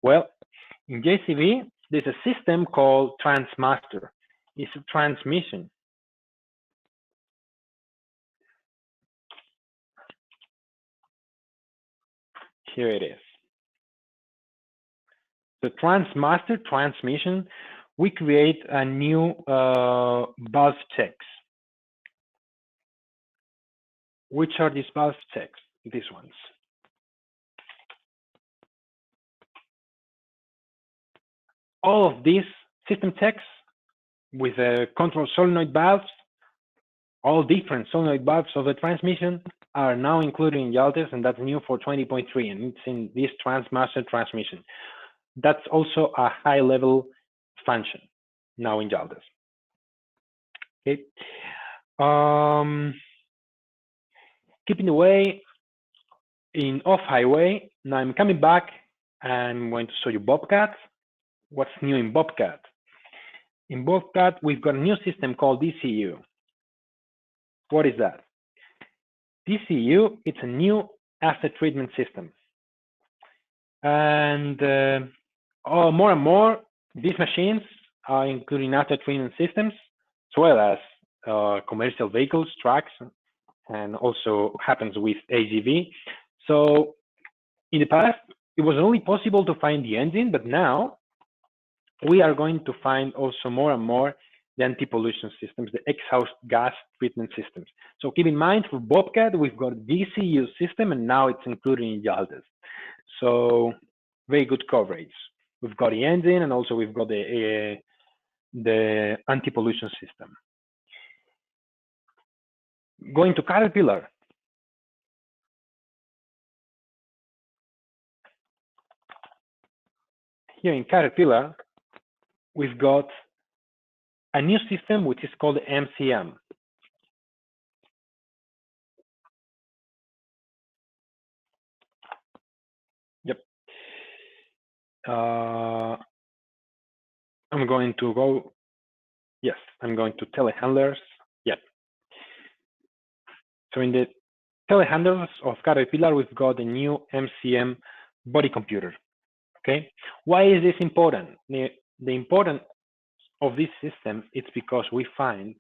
Well, in JCV, there's a system called Transmaster. It's a transmission. Here it is. The Transmaster transmission, we create a new valve checks. Which are these valve checks? These ones. All of these system checks with control solenoid valves, all different solenoid valves of the transmission are now included in Jaltest, and that's new for 20.3, and it's in this Transmaster transmission. That's also a high-level function now in Jaltest. Okay. Keeping away in off-highway. Now I'm coming back and I'm going to show you Bobcat. What's new in Bobcat? In Bobcat, we've got a new system called DCU. What is that? DCU, it's a new asset treatment system. And more and more, these machines are including asset treatment systems, as well as commercial vehicles, trucks, and also happens with AGV. So in the past, it was only possible to find the engine, but now we are going to find also more and more the anti-pollution systems, the exhaust gas treatment systems. So keep in mind, for Bobcat, we've got DCU system, and now it's included in Jaltest. So very good coverage. We've got the engine, and also we've got the anti-pollution system. Going to Caterpillar. Here in Caterpillar, we've got a new system which is called MCM. Yep. I'm going to go. Yes, I'm going to telehandlers. Yep. So in the telehandlers of Caterpillar, we've got a new MCM body computer. Okay. Why is this important? The importance of this system is because we find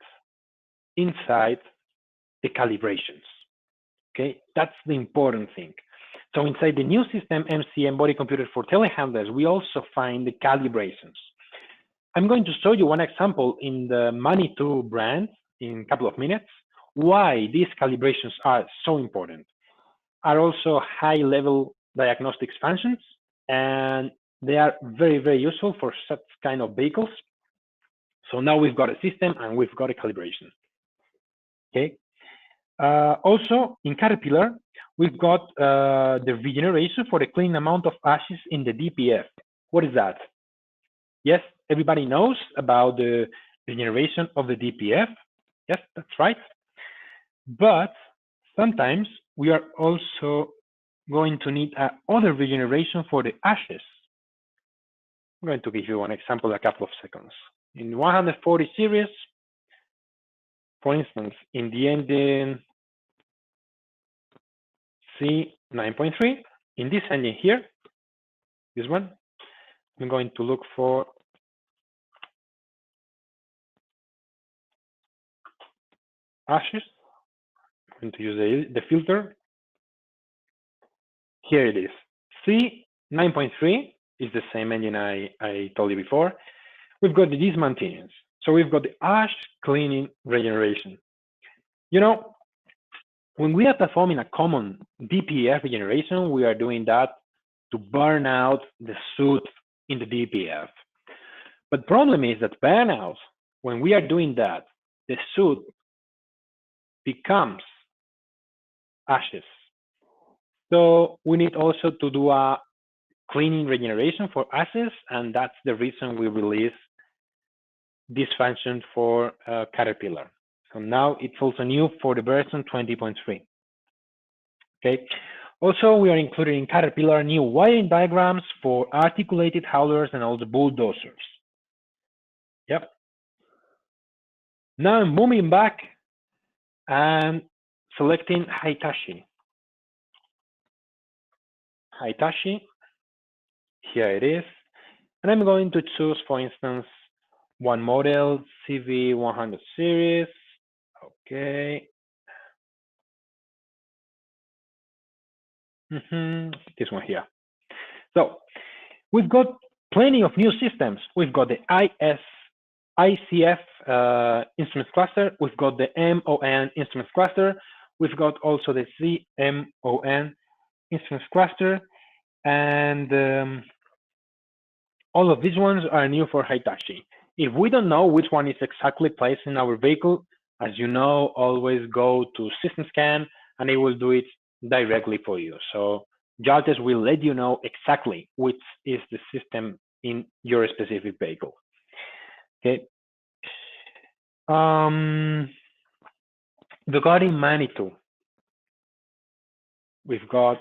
inside the calibrations. Okay, that's the important thing. So inside the new system, MCM body computer for telehandlers, we also find the calibrations. I'm going to show you one example in the Manitou brand in a couple of minutes, why these calibrations are so important. Are also high-level diagnostics functions, and they are very, very useful for such kind of vehicles. So now we've got a system and we've got a calibration. Okay. Also, in Caterpillar, we've got the regeneration for the clean amount of ashes in the DPF. What is that? Yes, everybody knows about the regeneration of the DPF. Yes, that's right. But sometimes we are also going to need other regeneration for the ashes. I'm going to give you one example in a couple of seconds. In 140 series, for instance, in the engine C9.3, in this engine here, this one, I'm going to look for ashes. I'm going to use the filter. Here it is. C 9.3 is the same engine I told you before. We've got the dismantines. So we've got the ash cleaning regeneration. You know, when we are performing a common DPF regeneration, we are doing that to burn out the soot in the DPF. But problem is that burnout, when we are doing that, the soot becomes ashes. So we need also to do a cleaning regeneration for ashes, and that's the reason we release this function for Caterpillar. So now it's also new for the version 20.3. Okay. Also, we are including in Caterpillar new wiring diagrams for articulated haulers and all the bulldozers. Yep. Now I'm moving back and selecting Hitachi. Hitachi, here it is. And I'm going to choose, for instance, one model, CV100 series. Okay. This one here. So we've got plenty of new systems. We've got the ICF instruments cluster. We've got the MON instruments cluster. We've got also the CMON instruments cluster. And all of these ones are new for Hitachi. If we don't know which one is exactly placed in our vehicle, as you know, always go to System Scan and it will do it directly for you. So Jaltest will let you know exactly which is the system in your specific vehicle. Okay. Regarding Manitou, we've got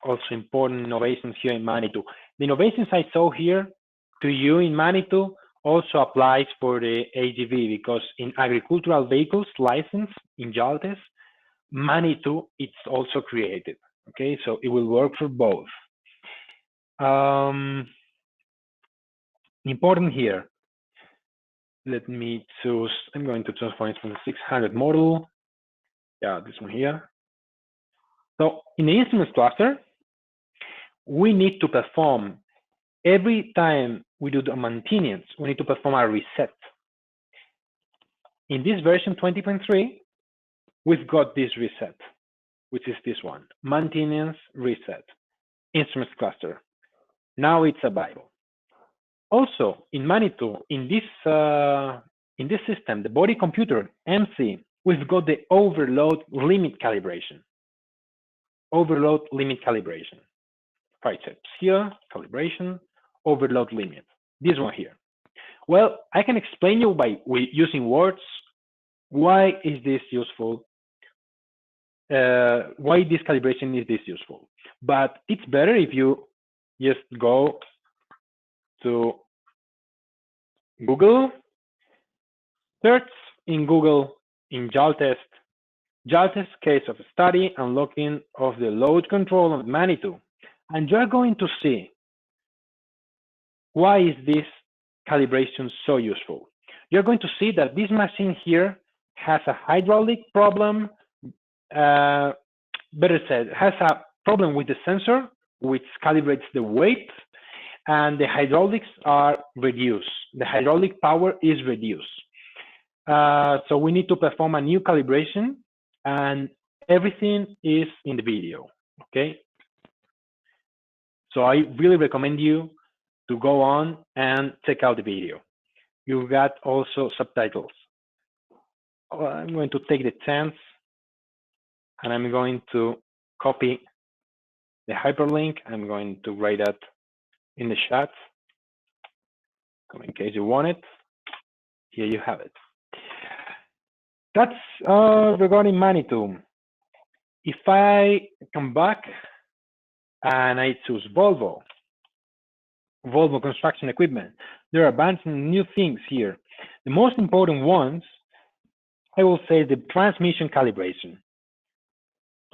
also important innovations here in Manitou. The innovations I saw here to you in Manitou also applies for the AGV, because in agricultural vehicles license in Jaltest, Manitou it's also created. Okay, so it will work for both. Important here. Let me choose. I'm going to choose, for instance, 600 model. Yeah, this one here. So in the instruments cluster, we need to perform every time we do the maintenance. We need to perform a reset. In this version 20.3, we've got this reset, which is this one, maintenance reset, instruments cluster. Now it's available. Also, in Manitou, in this system, the body computer MC, we've got the overload limit calibration. Overload limit calibration. Triceps here, calibration, overload limit. This one here. Well, I can explain you by using words why is this useful. Why this calibration is this useful. But it's better if you just go to Google, search in Google in Jaltest case of study unlocking of the load control of Manitou, and you're going to see why is this calibration so useful. You're going to see that this machine here has a hydraulic problem, better said, has a problem with the sensor, which calibrates the weight, and the hydraulics are reduced. The hydraulic power is reduced. So we need to perform a new calibration, and everything is in the video, okay? So I really recommend you to go on and check out the video. You've got also subtitles. I'm going to take the chance and I'm going to copy the hyperlink. I'm going to write that in the chat. So in case you want it, here you have it. That's regarding Manitou. If I come back and I choose Volvo construction equipment, there are a bunch of new things here. The most important ones, I will say, the transmission calibration.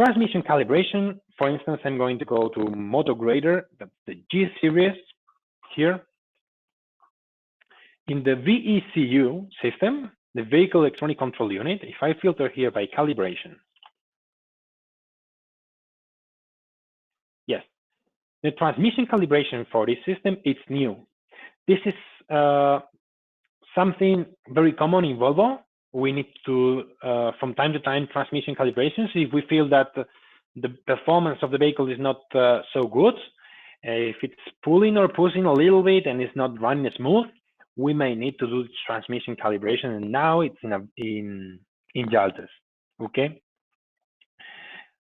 Transmission calibration, for instance, I'm going to go to Motograder, that's the G series. here. In the VECU system, the Vehicle Electronic Control Unit, if I filter here by calibration, yes, the transmission calibration for this system, it's new. This is something very common in Volvo. We need to, from time to time, transmission calibrations. If we feel that the performance of the vehicle is not so good, if it's pulling or pushing a little bit and it's not running smooth, we may need to do transmission calibration, and now it's in Jaltest. Okay.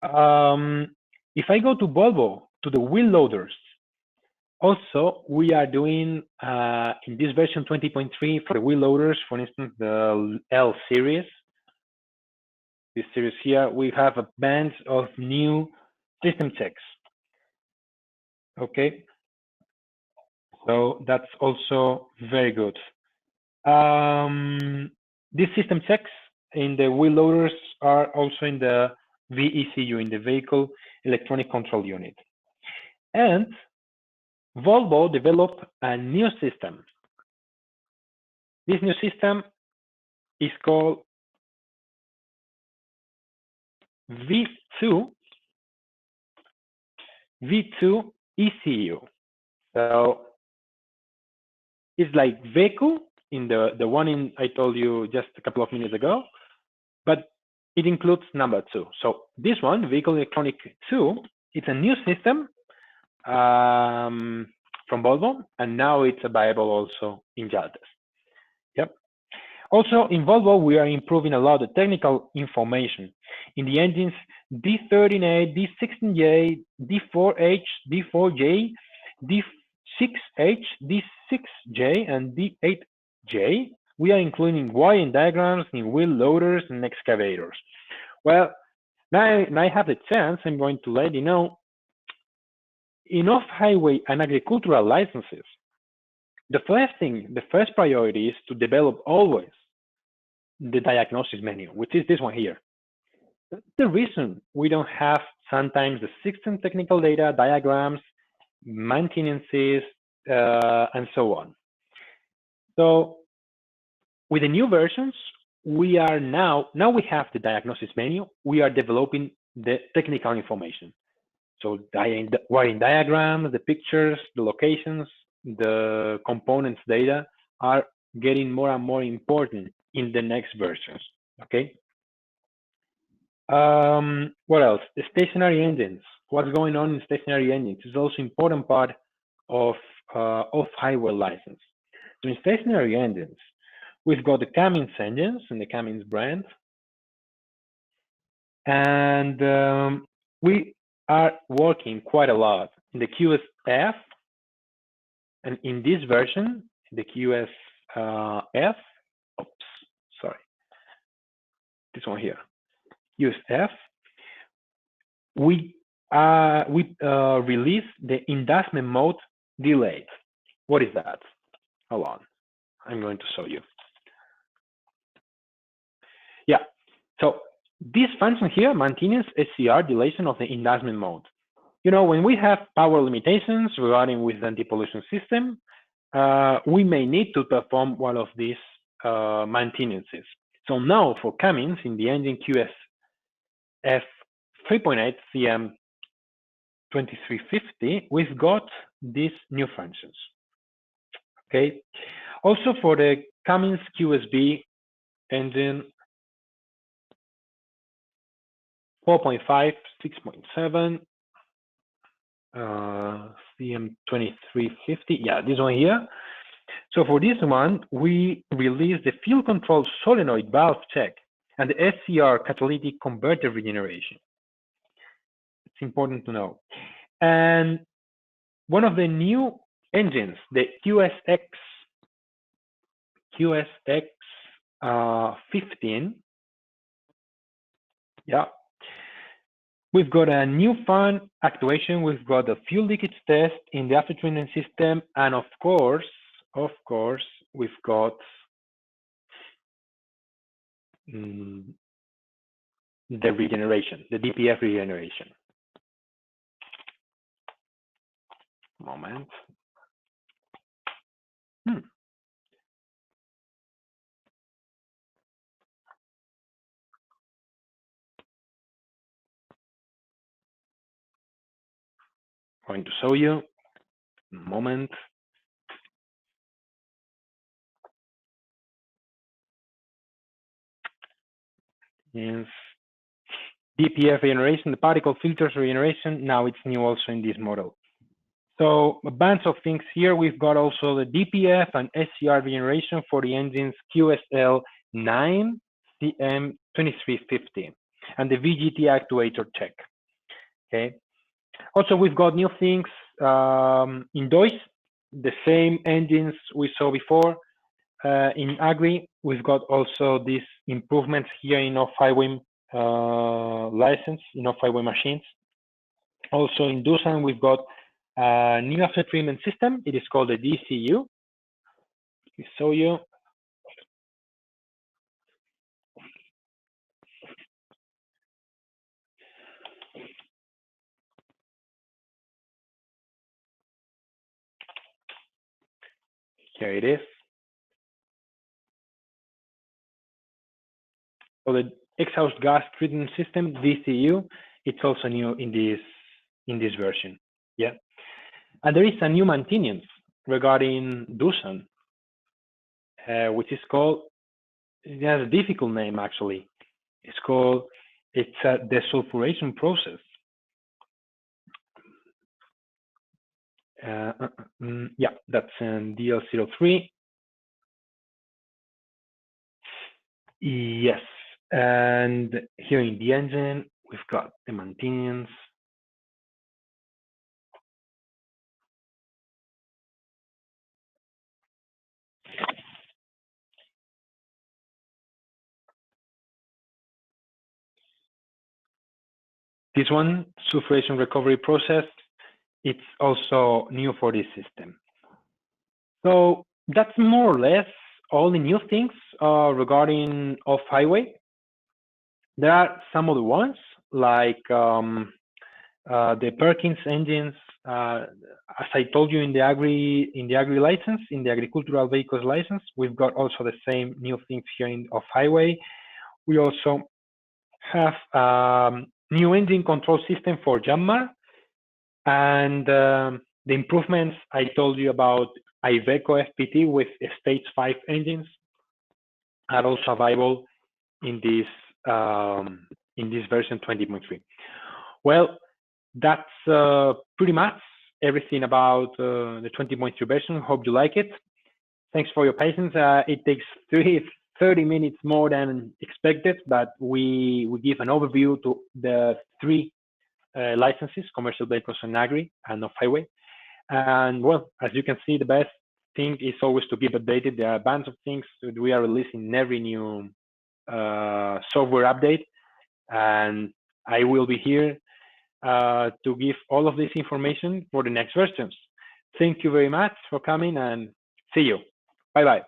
If I go to Volvo, to the wheel loaders, also we are doing in this version 20.3 for the wheel loaders, for instance, the L series. This series here, we have a bunch of new system checks. Okay. So that's also very good. These system checks in the wheel loaders are also in the VECU, in the Vehicle Electronic Control Unit. And Volvo developed a new system. This new system is called V2 ECU. So it's like vehicle in the one I told you just a couple of minutes ago, but it includes number 2. So this one, Vehicle Electronic 2, it's a new system from Volvo, and now it's available also in Jaltest. Yep. Also in Volvo, we are improving a lot of technical information in the engines D13A, D16J, D4H, D4J, D6H, D6J, and D8J. We are including wiring diagrams in wheel loaders and excavators. Well, now I have the chance, I'm going to let you know, in off-highway and agricultural licenses, the first priority is to develop always the diagnosis menu, which is this one here. That's the reason we don't have sometimes the system technical data, diagrams, maintenances, and so on. So with the new versions, we are now we have the diagnosis menu, we are developing the technical information. So wiring diagrams, the pictures, the locations, the components data are getting more and more important in the next versions. Okay. What else? The stationary engines. What's going on in stationary engines is also important part of off-highway license. So in stationary engines, we've got the Cummins engines and the Cummins brand, and we are working quite a lot in the QSF, and in this version, the QSF, this one here, QSF, we release the inducement mode delayed. What is that? Hold on, I'm going to show you. Yeah, so this function here maintains SCR deletion of the inducement mode. You know, when we have power limitations regarding with the anti-pollution system, we may need to perform one of these maintenances. So now for Cummins in the engine QSF 3.8 CM 2350, we've got these new functions. Okay. Also for the Cummins QSB engine 4.5, 6.7, CM 2350. Yeah, this one here. So for this one, we release the fuel control solenoid valve check and the SCR catalytic converter regeneration. It's important to know. And one of the new engines, the QSX 15, yeah, we've got a new fan actuation. We've got a fuel leakage test in the after treatment system, and of course, we've got the regeneration, the DPF regeneration. Moment. Going to show you. Moment. Yes. DPF regeneration, the particle filters regeneration. Now it's new also in this model. So a bunch of things here. We've got also the DPF and SCR regeneration for the engines QSL 9 CM2350 and the VGT actuator check. Okay. Also, we've got new things in DOIS, the same engines we saw before. In Agri, we've got also these improvements here in off-highway license, in off-highway machines. Also in Doosan, we've got a new after treatment system. It is called the DCU. Let me show you. Here it is. So the exhaust gas treatment system, DCU, it's also new in this version. Yeah. And there is a new maintenance regarding Doosan, which is called, it has a difficult name actually. It's a desulfuration process. Yeah, that's in DL03. Yes, and here in the engine, we've got the maintenance. This one, sulfuration recovery process, it's also new for this system. So that's more or less all the new things regarding off-highway. There are some other ones like the Perkins engines. As I told you in the agri license, in the agricultural vehicles license, we've got also the same new things here in off-highway. We also have new engine control system for Yanmar, and the improvements I told you about Iveco FPT with stage 5 engines are also available in this version 20.3. Well, that's pretty much everything about the 20.3 version. Hope you like it. Thanks for your patience. It takes 30 minutes more than expected, but we give an overview to the 3 licenses, commercial vehicles and agri and off-highway. And well, as you can see, the best thing is always to keep updated. There are a bunch of things that we are releasing every new software update, and I will be here to give all of this information for the next versions. Thank you very much for coming, and see you. Bye-bye.